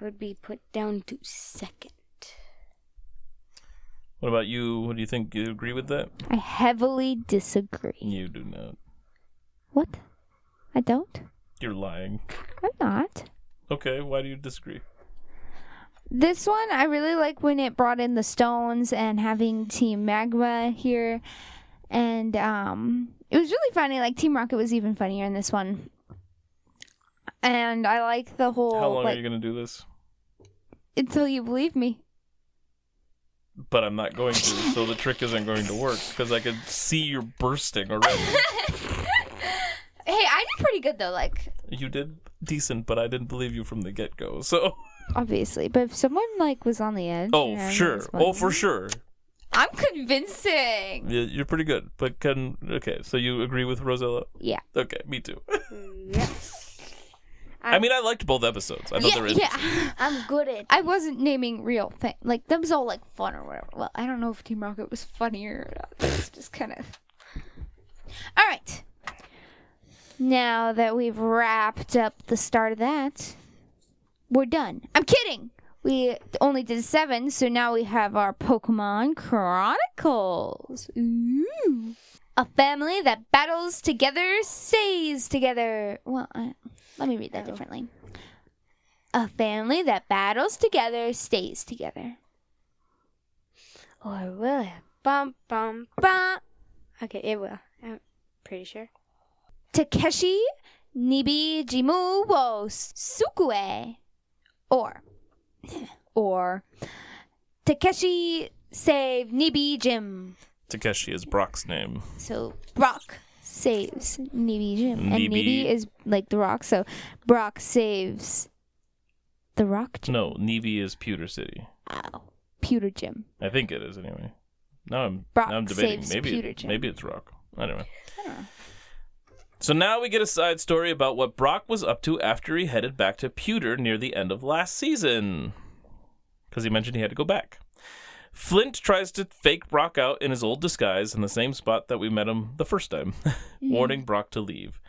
would be put down to second. What about you? What do you think? You agree with that? I heavily disagree. You do not. What? I don't? You're lying. I'm not. Okay, why do you disagree? This one, I really like when it brought in the Stones and having Team Magma here. And it was really funny. Like, Team Rocket was even funnier in this one. And I like the whole... How long are you going to do this? Until you believe me. But I'm not going to, so the trick isn't going to work, because I could see you're bursting already. Hey, I did pretty good, though. Like, You did decent, but I didn't believe you from the get-go, so... obviously. But if someone, like, was on the edge... Oh, and sure. was Oh, for sure. I'm convincing. Yeah, you're pretty good, but okay, so you agree with Rosella? Yeah. Okay, me too. Yes. I mean, I liked both episodes. I thought they were interesting. Yeah. I'm good at I wasn't naming real things. Like, that was all, like, fun or whatever. Well, I don't know if Team Rocket was funnier or not. It's just kind of... All right. Now that we've wrapped up the start of that, we're done. I'm kidding. We only did 7, so now we have our Pokemon Chronicles. Ooh. A family that battles together stays together. Well, let me read that differently. A family that battles together stays together. Or will it? Bum, bum, bum. Okay, it will. I'm pretty sure. Takeshi Nibi Jimu wo Sukue. Or Takeshi save Nibi Jim. Takeshi is Brock's name. So Brock saves Nibi Jim. And Nibi- Nibi is like the rock, so Brock saves the rock Jim. No, Nevi is Pewter City. Oh, Pewter Jim. I think it is, anyway. Now Brock I'm debating. saves Pewter Jim. Maybe it's Rock. I don't know. I don't know. So now we get a side story about what Brock was up to after he headed back to Pewter near the end of last season. Because he mentioned he had to go back. Flint tries to fake Brock out in his old disguise in the same spot that we met him the first time, warning Brock to leave.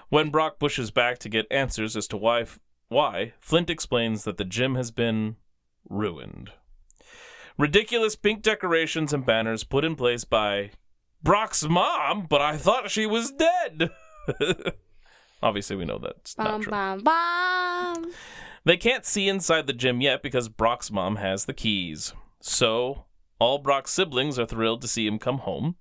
When Brock pushes back to get answers as to why, Flint explains that the gym has been ruined. Ridiculous pink decorations and banners put in place by Brock's mom, but I thought she was dead. Obviously, we know that's not Bum, true. bum, bum. They can't see inside the gym yet because Brock's mom has the keys. So, all Brock's siblings are thrilled to see him come home.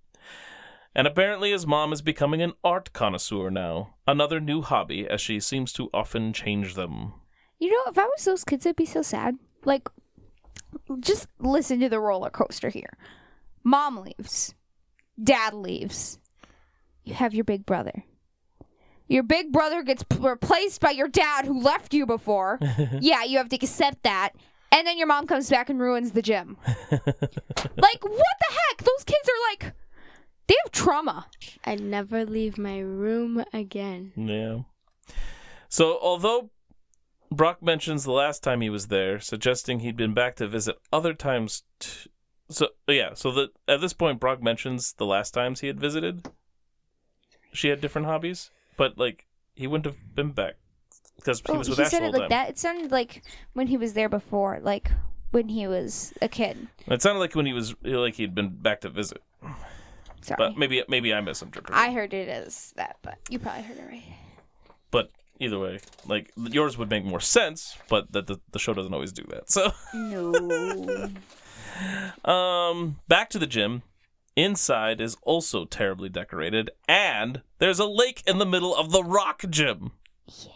And apparently his mom is becoming an art connoisseur now. Another new hobby, as she seems to often change them. You know, if I was those kids, I'd be so sad. Like, just listen to the roller coaster here. Mom leaves. Dad leaves. You have your big brother. Your big brother gets replaced by your dad who left you before. Yeah, you have to accept that. And then your mom comes back and ruins the gym. Like, what the heck? Those kids are like, they have trauma. I'd never leave my room again. Yeah. So, although Brock mentions the last time he was there, suggesting he'd been back to visit other times. At this point, Brock mentions the last times he had visited. She had different hobbies, but like he wouldn't have been back because he was with he Ash the said whole it time. like that. It sounded like when he was there before, like when he was a kid. It sounded like when he was like he'd been back to visit. Sorry. But maybe I misinterpreted. I heard it as that, but you probably heard it right. But either way, like yours would make more sense, but the show doesn't always do that. So No. back to the gym. Inside is also terribly decorated, and there's a lake in the middle of the rock gym. Yeah.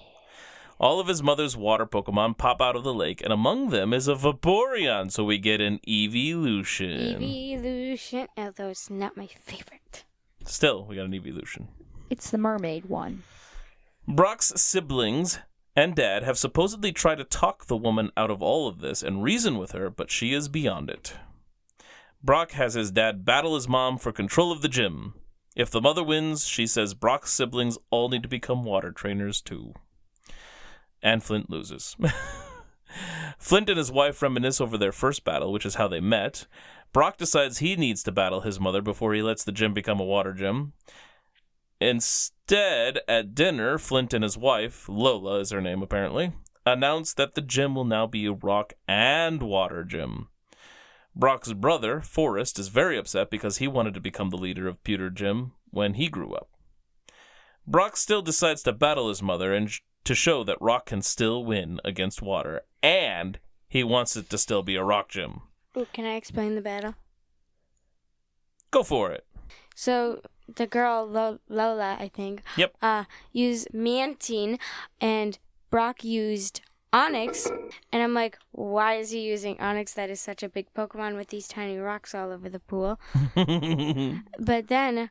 All of his mother's water Pokemon pop out of the lake, and among them is a Vaporeon, so we get an evolution. Evolution, although it's not my favorite. Still, we got an evolution. It's the mermaid one. Brock's siblings, and Dad have supposedly tried to talk the woman out of all of this and reason with her, but she is beyond it. Brock has his dad battle his mom for control of the gym. If the mother wins, she says Brock's siblings all need to become water trainers too. And Flint loses. Flint and his wife reminisce over their first battle, which is how they met. Brock decides he needs to battle his mother before he lets the gym become a water gym. Instead, at dinner, Flint and his wife, Lola is her name apparently, announce that the gym will now be a rock and water gym. Brock's brother, Forrest, is very upset because he wanted to become the leader of Pewter Gym when he grew up. Brock still decides to battle his mother and to show that rock can still win against water, and he wants it to still be a rock gym. Ooh, can I explain the battle? Go for it. So the girl, Lola, I think, used Mantine, and Brock used Onyx, and I'm like, why is he using Onyx? That is such a big Pokemon with these tiny rocks all over the pool. But then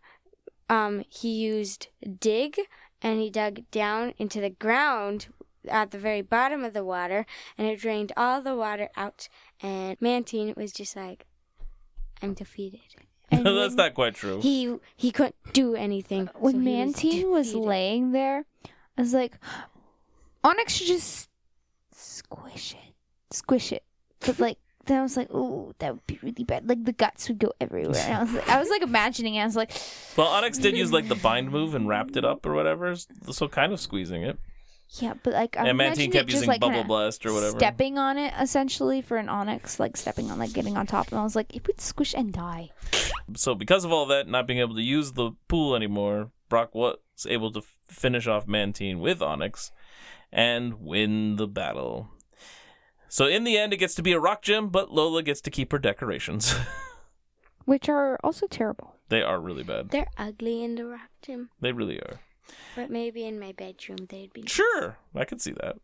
he used Dig, and he dug down into the ground at the very bottom of the water, and it drained all the water out, and Mantine was just like, I'm defeated. And that's not quite true. He couldn't do anything. When Mantine was laying there, I was like, Onyx should just squish it. But like, then I was like, oh, that would be really bad. Like the guts would go everywhere. And I was like imagining it. I was like, well, Onyx did use like the bind move and wrapped it up or whatever, so kind of squeezing it. Yeah, but like, I and Mantine kept using like Bubble Blast or whatever. Stepping on it, essentially, for an Onyx, like stepping on, like getting on top. And I was like, it would squish and die. So because of all that, not being able to use the pool anymore, Brock was able to finish off Mantine with Onyx and win the battle. So in the end, it gets to be a rock gym, but Lola gets to keep her decorations. Which are also terrible. They are really bad. They're ugly in the rock gym. They really are. But maybe in my bedroom they'd be... Sure, I could see that.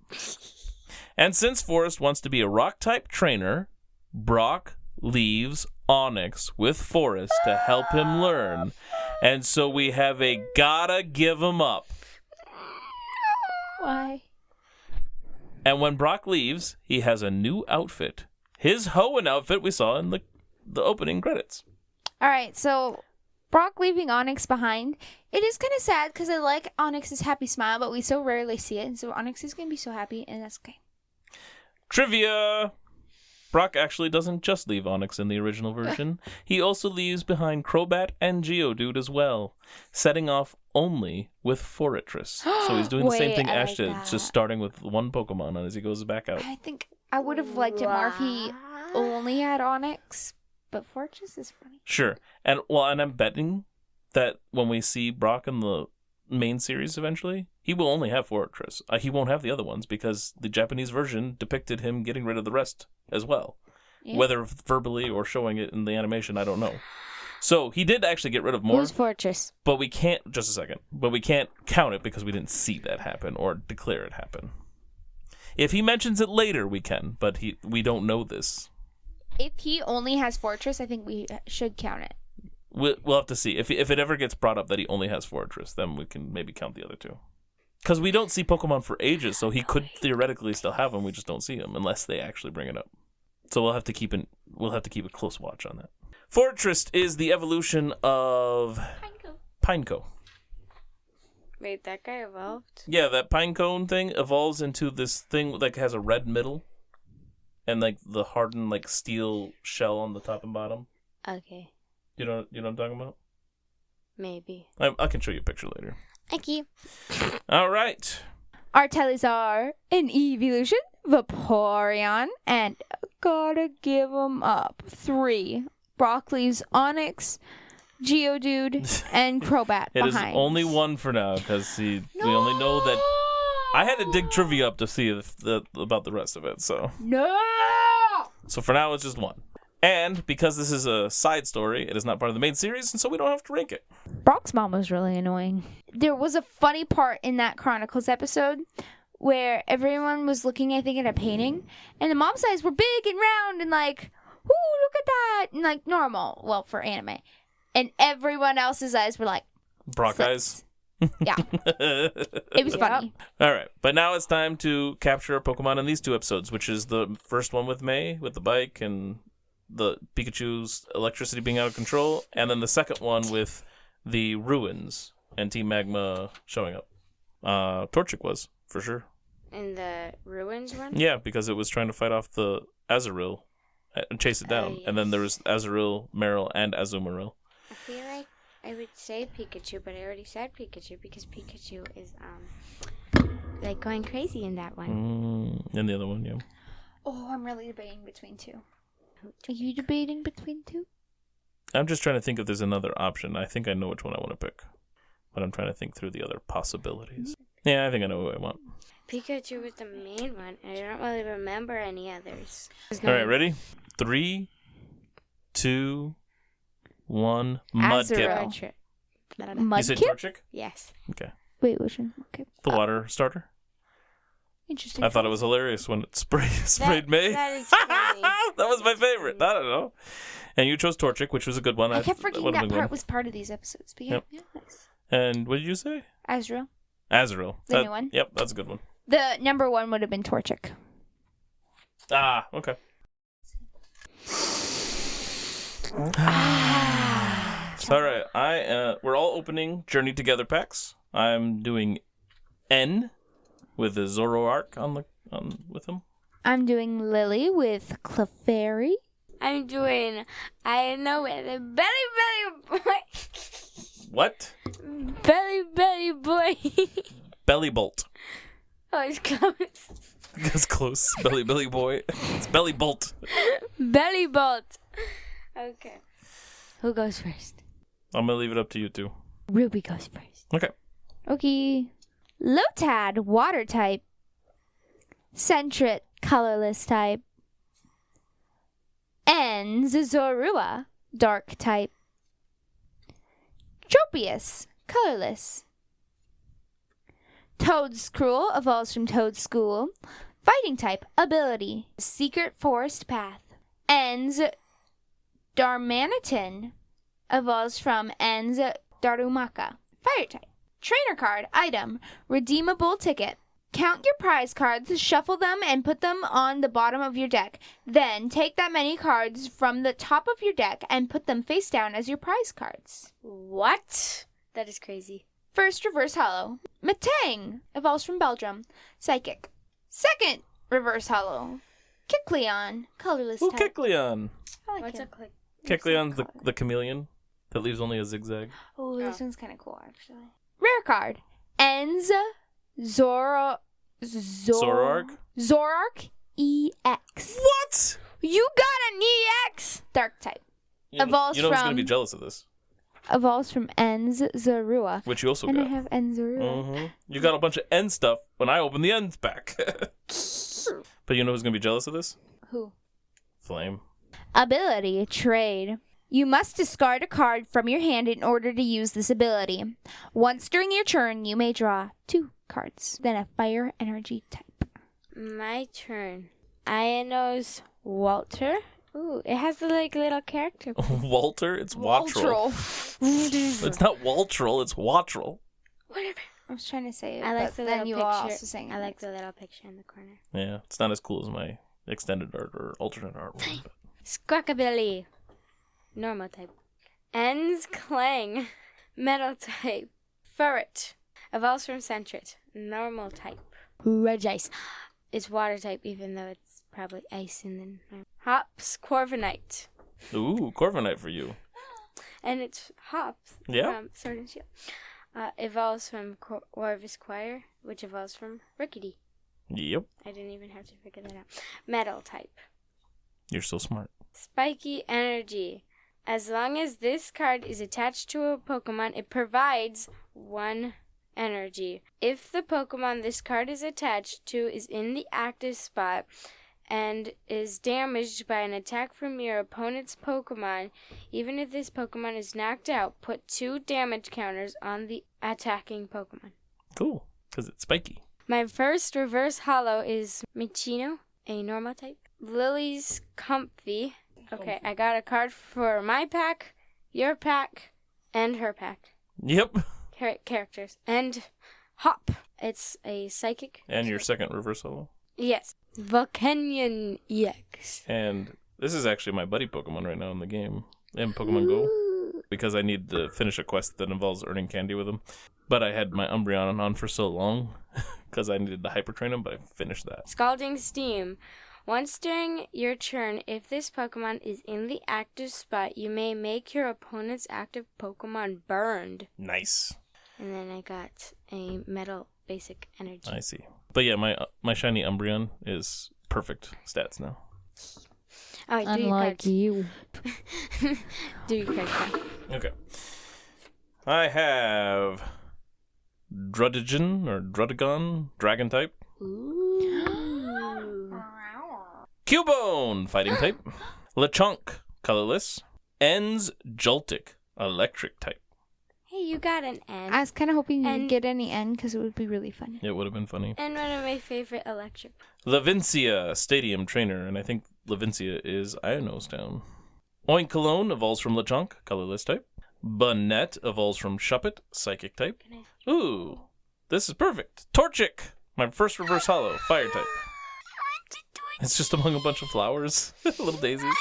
And since Forrest wants to be a rock-type trainer, Brock leaves Onyx with Forrest to help him learn. And so we have a gotta give him up. Why? And when Brock leaves, he has a new outfit. His Hoenn outfit we saw in the opening credits. All right, so Brock leaving Onyx behind. It is kind of sad because I like Onyx's happy smile, but we so rarely see it. And so Onyx is going to be so happy, and that's okay. Trivia! Brock actually doesn't just leave Onyx in the original version. He also leaves behind Crobat and Geodude as well, setting off only with Forretress. So he's doing the same thing Ash did, just starting with one Pokemon as he goes back out. I think I would have liked it more if he only had Onyx, but Forretress is funny. Sure. And I'm betting that when we see Brock in the main series eventually, he will only have Forretress. He won't have the other ones because the Japanese version depicted him getting rid of the rest as well. Yeah. Whether verbally or showing it in the animation, I don't know. So he did actually get rid of more. Who's Fortress? But we can't, just a second, but we can't count it because we didn't see that happen or declare it happen. If he mentions it later, we can, but we don't know this. If he only has Fortress, I think we should count it. We'll have to see. If it ever gets brought up that he only has Fortress, then we can maybe count the other two. Because we don't see Pokemon for ages, so he could theoretically still have them. We just don't see him unless they actually bring it up. So we'll have to keep a close watch on that. Fortress is the evolution of Pineco. Wait, that guy evolved? Yeah, that Pinecone thing evolves into this thing that has a red middle and like the hardened like steel shell on the top and bottom. Okay. You know what I'm talking about? Maybe. I can show you a picture later. Thank you. All right. Our tallies are an evolution, Vaporeon, and gotta give them up. 3. Brock leaves Onyx, Geodude, and Crobat behind. It is only 1 for now because we only know that. I had to dig trivia up to see about the rest of it. So So for now, it's just 1. And because this is a side story, it is not part of the main series, and so we don't have to rank it. Brock's mom was really annoying. There was a funny part in that Chronicles episode where everyone was looking, I think, at a painting, and the mom's eyes were big and round and like, ooh, look at that, and like normal, well, for anime. And everyone else's eyes were like... Brock eyes? Yeah. It was funny. All right, but now it's time to capture a Pokemon in these 2 episodes, which is the first one with May, with the bike and the Pikachu's electricity being out of control, and then the second one with the ruins and Team Magma showing up. Torchic was, for sure. In the ruins one? Yeah, because it was trying to fight off the Azurill and chase it down. Yes. And then there was Azurill, Meryl, and Azumarill. I feel like I would say Pikachu, but I already said Pikachu because Pikachu is like going crazy in that one. And the other one, yeah. Oh, I'm really debating between 2. Are you debating between 2? I'm just trying to think if there's another option. I think I know which one I want to pick. But I'm trying to think through the other possibilities. Yeah, I think I know who I want. Pikachu was the main one. I don't really remember any others. All right, ready? 3, 2, 1. Mudkip. You said Mudkip? Torchic? Yes. Okay. Wait, which one? Okay. The water starter. Interesting. I thought it was hilarious when it sprayed May. That is funny. That was my favorite. I don't know. And you chose Torchic, which was a good one. I kept forgetting that part one. was part of these episodes. But yeah, Yep. yeah, nice. And what did you say? Azrael. Azurill. The new one? Yep, that's a good one. The number 1 would have been Torchic. Ah, okay. All right, we're all opening Journey Together packs. I'm doing N with the Zoroark with him. I'm doing Lily with Clefairy. I'm doing I know where the belly boy. What? belly boy. Belly Bolt. Oh, it's close. That's close. Belly boy. It's Belly Bolt. Belly bolt. Okay. Who goes first? I'm gonna leave it up to you two. Ruby goes first. Okay. Okay. Lotad, water type. Sentret, colorless type. And Zorua, dark type. Tropius, colorless. Toadscruel evolves from Toadschool. Fighting type, ability. Secret forest path. Ends Darmanitan evolves from Ends Darumaka. Fire type. Trainer card, item. Redeemable ticket. Count your prize cards, shuffle them, and put them on the bottom of your deck. Then take that many cards from the top of your deck and put them face down as your prize cards. What? That is crazy. First reverse hollow. Matang evolves from Beldrum. Psychic. Second reverse hollow. Kecleon, colorless Ooh, type. Kecleon. I like What's him. a click? Kecleon's the chameleon that leaves only a zigzag. Oh, this Oh. one's kind of cool, actually. Rare card. Ends Zoroark EX. What? You got an EX! Dark type. Evolves you know who's gonna from- be jealous of this? Evolves from Ends Zorua. Which you also And I got. have Ends Zorua. You got a bunch of end stuff when I open the ends pack. But you know who's gonna be jealous of this? Who? Flame. Ability. Trade. You must discard a card from your hand in order to use this ability. Once during your turn, you may draw 2 cards. Then a fire energy type. My turn. I knows Walter. Ooh, it has the little character. Walter? It's Wattrel. It's not Waltrel, it's Wattrel. Whatever. I was trying to say it, I like but the then little you picture. were also saying it. I like the little picture in the corner. Yeah, it's not as cool as my extended art or alternate art one. But... Squawkabilly. Normal type. Ends Clang. Metal type. Ferret. Evolves from Sentret. Normal type. Regice. It's water type, even though it's probably ice and then Hops Corviknight. Ooh, Corviknight for you. And it's Hops Yeah. from Sword and Shield. Evolves from Corvus Choir, which evolves from Rickety. Yep. I didn't even have to figure that out. Metal type. You're so smart. Spiky Energy. As long as this card is attached to a Pokemon, it provides 1 energy. If the Pokemon this card is attached to is in the active spot and is damaged by an attack from your opponent's Pokemon, even if this Pokemon is knocked out, put 2 damage counters on the attacking Pokemon. Cool, because it's spiky. My first reverse hollow is Michino, a normal type. Lily's Comfy. Okay, I got a card for my pack, your pack, and her pack. Yep. characters. And Hop. It's a psychic. And your second reverse holo. Yes. Volcanion EX. And this is actually my buddy Pokemon right now in the game. In Pokemon Go. Because I need to finish a quest that involves earning candy with him. But I had my Umbreon on for so long because I needed to hyper train him, but I finished that. Scalding Steam. Once during your turn, if this Pokemon is in the active spot, you may make your opponent's active Pokemon burned. Nice. And then I got a Metal Basic Energy. I see. But yeah, my shiny Umbreon is perfect stats now. All right, Unlike you. Do your card. Okay. I have Drudigon, Dragon type. Ooh. Cubone, Fighting type. Lechonk, colorless. Ends, Joltik, Electric type. Hey, you got an N. I was kind of hoping And- you'd get any N because it would be really funny. It would have been funny. And one of my favorite electric. Lavincia, Stadium Trainer, and I think Lavincia is Ionos Town. Oinkologne evolves from Lechonk, colorless type. Bonnet evolves from Shuppet, Psychic type. Ooh, this is perfect. Torchic, my first reverse holo, Fire type. It's just among a bunch of flowers, little daisies.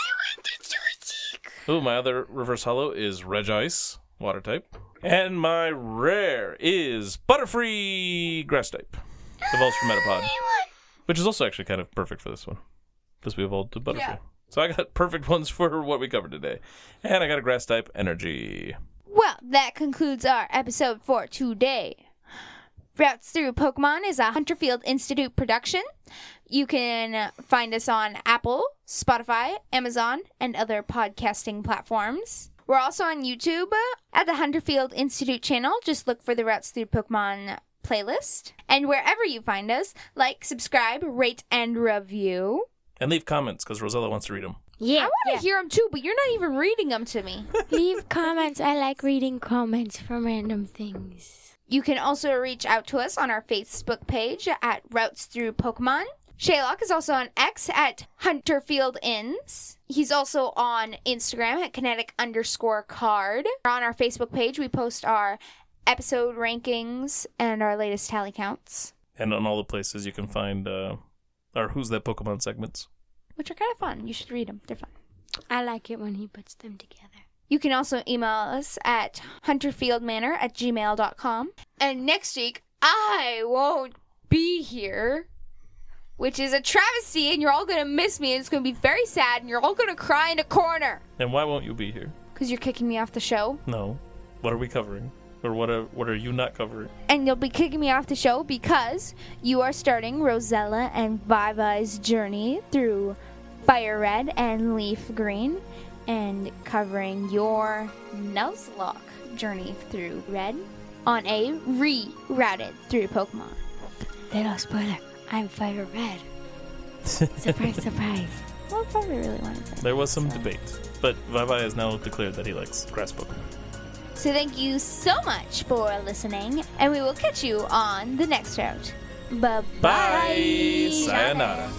Ooh, my other reverse holo is Regice, Water type. And my rare is Butterfree, Grass type. Evolves from Metapod. Which is also actually kind of perfect for this one. Because we evolved to Butterfree. Yeah. So I got perfect ones for what we covered today. And I got a Grass type Energy. Well, that concludes our episode for today. Routes Through Pokemon is a Hunterfield Institute production. You can find us on Apple, Spotify, Amazon, and other podcasting platforms. We're also on YouTube at the Hunterfield Institute channel. Just look for the Routes Through Pokemon playlist. And wherever you find us, like, subscribe, rate, and review. And leave comments, because Rosella wants to read them. Yeah. I want to hear them too, but you're not even reading them to me. Leave comments. I like reading comments for random things. You can also reach out to us on our Facebook page at Routes Through Pokemon. Shea Locke is also on X at HunterfieldInns. He's also on Instagram at kinetic_card. On our Facebook page, we post our episode rankings and our latest tally counts. And on all the places you can find our Who's That Pokemon segments. Which are kind of fun. You should read them. They're fun. I like it when he puts them together. You can also email us at hunterfieldmanor@gmail.com. And next week, I won't be here, which is a travesty, and you're all going to miss me, and it's going to be very sad, and you're all going to cry in a corner. And why won't you be here? Because you're kicking me off the show. No. What are we covering? Or what are you not covering? And you'll be kicking me off the show because you are starting Rosella and Vivi's journey through Fire Red and Leaf Green, and covering your Nuzlocke journey through Red on a rerouted through Pokemon. Little spoiler. I'm Fire Red. Surprise, surprise. Well, if I really wanted to. There was some debate, but Vivi has now declared that he likes grass Pokemon. So thank you so much for listening, and we will catch you on the next route. Bye-bye. Bye. Sayonara.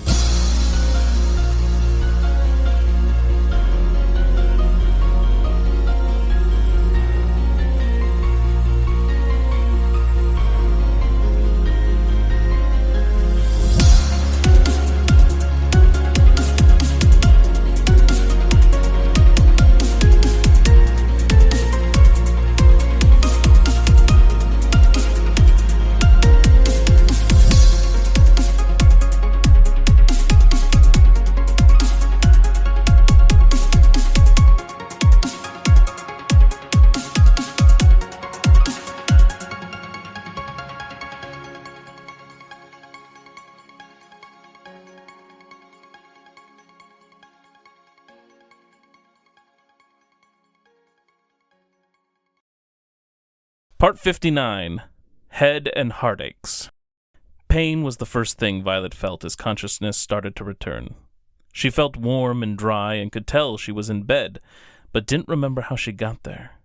Part 59, Head and Heartaches. Pain was the first thing Violet felt as consciousness started to return. She felt warm and dry and could tell she was in bed, but didn't remember how she got there.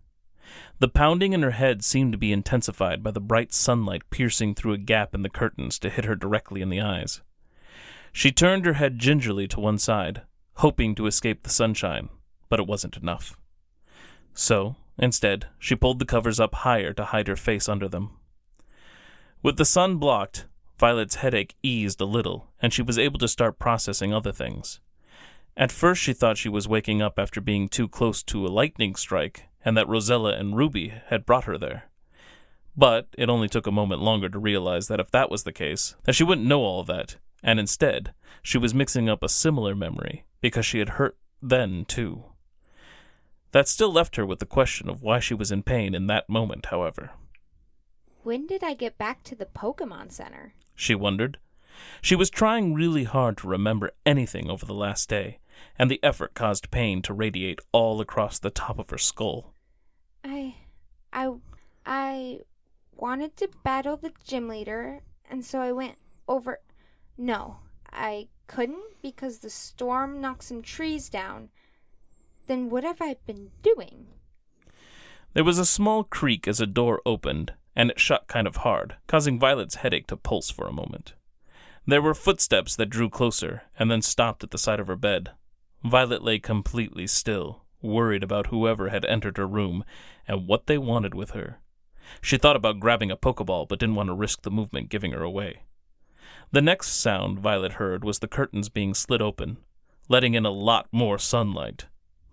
The pounding in her head seemed to be intensified by the bright sunlight piercing through a gap in the curtains to hit her directly in the eyes. She turned her head gingerly to one side, hoping to escape the sunshine, but it wasn't enough. So, Instead, she pulled the covers up higher to hide her face under them. With the sun blocked, Violet's headache eased a little, and she was able to start processing other things. At first she thought she was waking up after being too close to a lightning strike, and that Rosella and Ruby had brought her there. But it only took a moment longer to realize that if that was the case, that she wouldn't know all of that, and instead, she was mixing up a similar memory, because she had hurt then, too. That still left her with the question of why she was in pain in that moment, however. When did I get back to the Pokemon Center? She wondered. She was trying really hard to remember anything over the last day, and the effort caused pain to radiate all across the top of her skull. I wanted to battle the gym leader, and so I went over... No, I couldn't because the storm knocked some trees down. Then what have I been doing? There was a small creak as a door opened, and it shut kind of hard, causing Violet's headache to pulse for a moment. There were footsteps that drew closer, and then stopped at the side of her bed. Violet lay completely still, worried about whoever had entered her room, and what they wanted with her. She thought about grabbing a Pokeball, but didn't want to risk the movement giving her away. The next sound Violet heard was the curtains being slid open, letting in a lot more sunlight.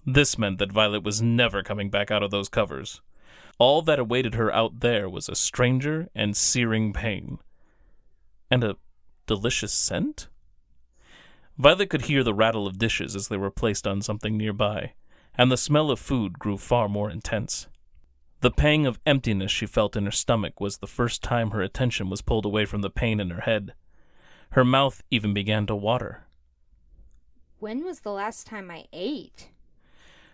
This meant that Violet was never coming back out of those covers. All that awaited her out there was a stranger and searing pain. And a delicious scent? Violet could hear the rattle of dishes as they were placed on something nearby, and the smell of food grew far more intense. The pang of emptiness she felt in her stomach was the first time her attention was pulled away from the pain in her head. Her mouth even began to water. When was the last time I ate?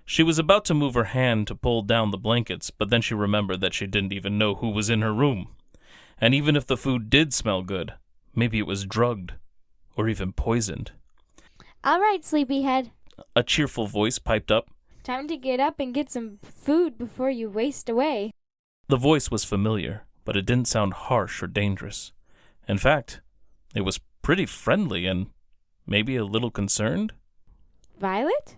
She was about to move her hand to pull down the blankets, but then she remembered that she didn't even know who was in her room. And even if the food did smell good, maybe it was drugged, or even poisoned. All right, sleepyhead. A cheerful voice piped up. Time to get up and get some food before you waste away. The voice was familiar, but it didn't sound harsh or dangerous. In fact, it was pretty friendly and maybe a little concerned. Violet?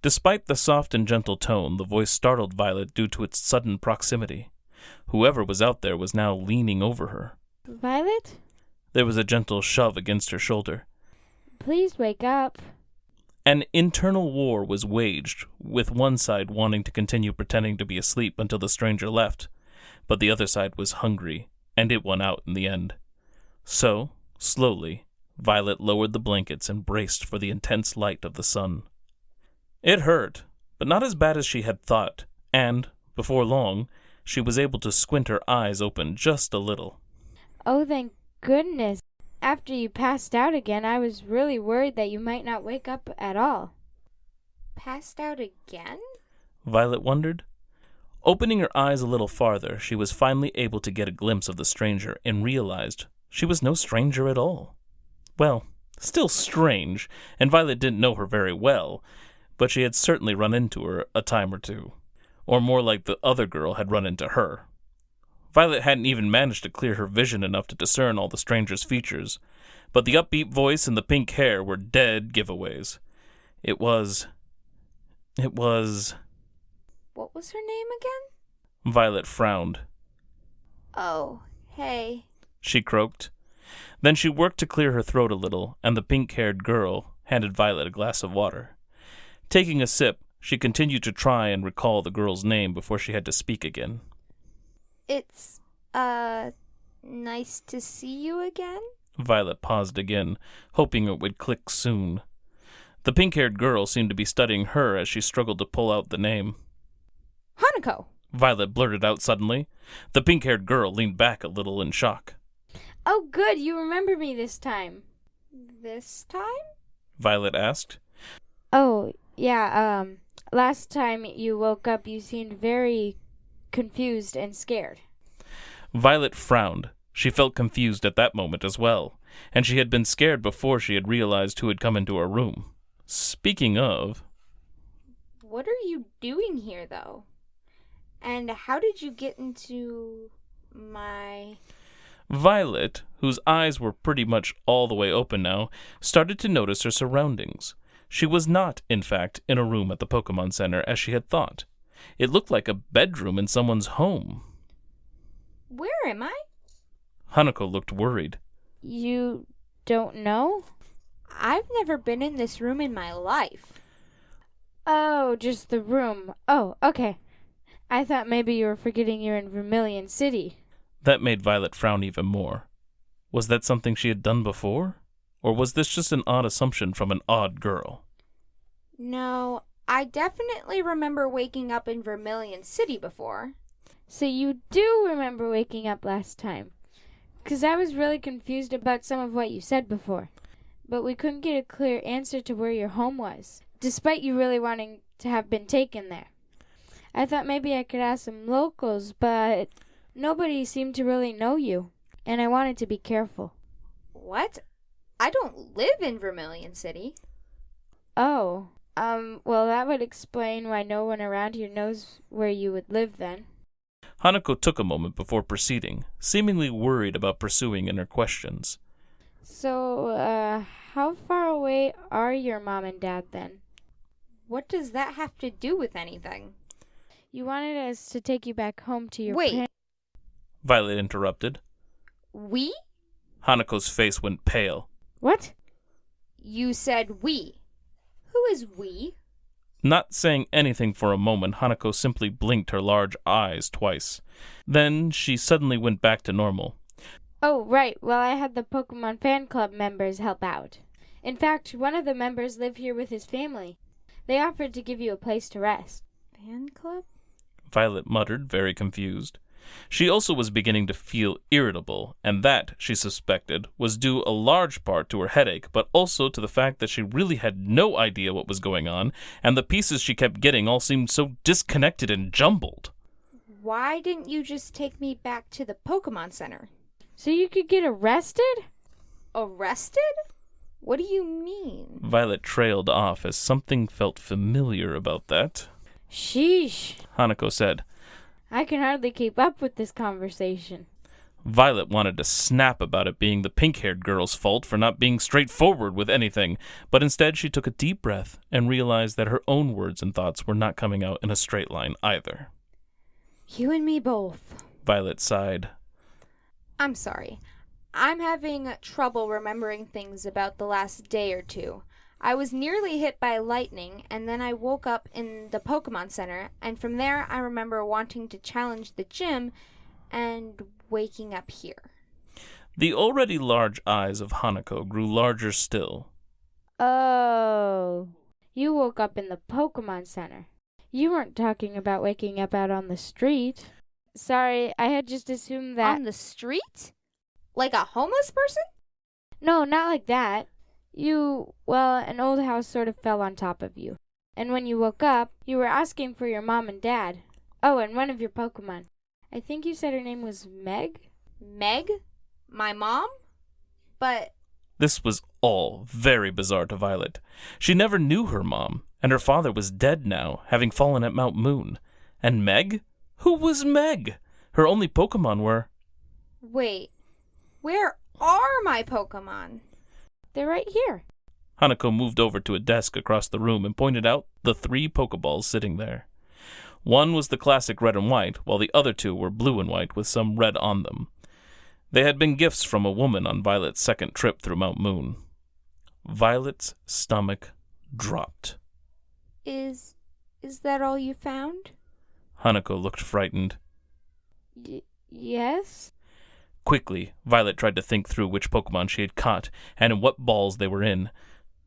Despite the soft and gentle tone, the voice startled Violet due to its sudden proximity. Whoever was out there was now leaning over her. Violet? There was a gentle shove against her shoulder. Please wake up. An internal war was waged, with one side wanting to continue pretending to be asleep until the stranger left, but the other side was hungry, and it won out in the end. So, slowly, Violet lowered the blankets and braced for the intense light of the sun. It hurt, but not as bad as she had thought, and, before long, she was able to squint her eyes open just a little. Oh, thank goodness. After you passed out again, I was really worried that you might not wake up at all. Passed out again? Violet wondered. Opening her eyes a little farther, she was finally able to get a glimpse of the stranger and realized she was no stranger at all. Well, still strange, and Violet didn't know her very well, but she had certainly run into her a time or two. Or more like the other girl had run into her. Violet hadn't even managed to clear her vision enough to discern all the stranger's features, but the upbeat voice and the pink hair were dead giveaways. It was... What was her name again? Violet frowned. Oh, hey. She croaked. Then she worked to clear her throat a little, and the pink-haired girl handed Violet a glass of water. Taking a sip, she continued to try and recall the girl's name before she had to speak again. It's, nice to see you again? Violet paused again, hoping it would click soon. The pink-haired girl seemed to be studying her as she struggled to pull out the name. Hanako! Violet blurted out suddenly. The pink-haired girl leaned back a little in shock. Oh, good, you remember me this time. This time? Violet asked. Oh, yeah, last time you woke up, you seemed very confused and scared. Violet frowned. She felt confused at that moment as well, and she had been scared before she had realized who had come into her room. Speaking of... What are you doing here, though? And how did you get into my... Violet, whose eyes were pretty much all the way open now, started to notice her surroundings. She was not, in fact, in a room at the Pokemon Center as she had thought. It looked like a bedroom in someone's home. Where am I? Hanako looked worried. You don't know? I've never been in this room in my life. Oh, just the room. Oh, okay. I thought maybe you were forgetting you're in Vermilion City. That made Violet frown even more. Was that something she had done before? Or was this just an odd assumption from an odd girl? No, I definitely remember waking up in Vermilion City before. So you do remember waking up last time. 'Cause I was really confused about some of what you said before. But we couldn't get a clear answer to where your home was, despite you really wanting to have been taken there. I thought maybe I could ask some locals, but nobody seemed to really know you, and I wanted to be careful. What? I don't live in Vermilion City. Oh, well that would explain why no one around here knows where you would live then. Hanako took a moment before proceeding, seemingly worried about pursuing in her questions. So, how far away are your mom and dad then? What does that have to do with anything? You wanted us to take you back home to your Wait. Violet interrupted. We? Hanako's face went pale. What? You said we. Who is we? Not saying anything for a moment, Hanako simply blinked her large eyes twice. Then she suddenly went back to normal. Oh, right. Well, I had the Pokemon fan club members help out. In fact, one of the members lived here with his family. They offered to give you a place to rest. Fan club? Violet muttered, very confused. She also was beginning to feel irritable, and that, she suspected, was due a large part to her headache, but also to the fact that she really had no idea what was going on, and the pieces she kept getting all seemed so disconnected and jumbled. Why didn't you just take me back to the Pokemon Center? So you could get arrested? Arrested? What do you mean? Violet trailed off as something felt familiar about that. Sheesh. Hanako said. I can hardly keep up with this conversation. Violet wanted to snap about it being the pink-haired girl's fault for not being straightforward with anything, but instead she took a deep breath and realized that her own words and thoughts were not coming out in a straight line either. You and me both. Violet sighed. I'm sorry. I'm having trouble remembering things about the last day or two. I was nearly hit by lightning, and then I woke up in the Pokemon Center, and from there I remember wanting to challenge the gym and waking up here. The already large eyes of Hanako grew larger still. Oh, you woke up in the Pokemon Center. You weren't talking about waking up out on the street. Sorry, I had just assumed that... On the street? Like a homeless person? No, not like that. An old house sort of fell on top of you. And when you woke up, you were asking for your mom and dad. Oh, and one of your Pokemon. I think you said her name was Meg? Meg? My mom? But... This was all very bizarre to Violet. She never knew her mom, and her father was dead now, having fallen at Mount Moon. And Meg? Who was Meg? Her only Pokemon were... Wait, where are my Pokemon? They're right here. Hanako moved over to a desk across the room and pointed out the 3 Pokeballs sitting there. One was the classic red and white, while the other 2 were blue and white with some red on them. They had been gifts from a woman on Violet's second trip through Mount Moon. Violet's stomach dropped. Is that all you found? Hanako looked frightened. Yes? Quickly, Violet tried to think through which Pokemon she had caught and in what balls they were in.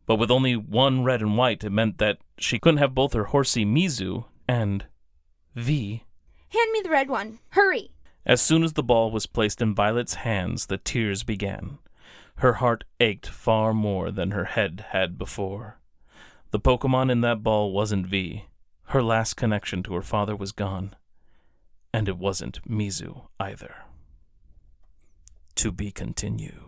But with only one red and white, it meant that she couldn't have both her horsey Mizu and V. Hand me the red one. Hurry! As soon as the ball was placed in Violet's hands, the tears began. Her heart ached far more than her head had before. The Pokemon in that ball wasn't V. Her last connection to her father was gone. And it wasn't Mizu either. To be continued.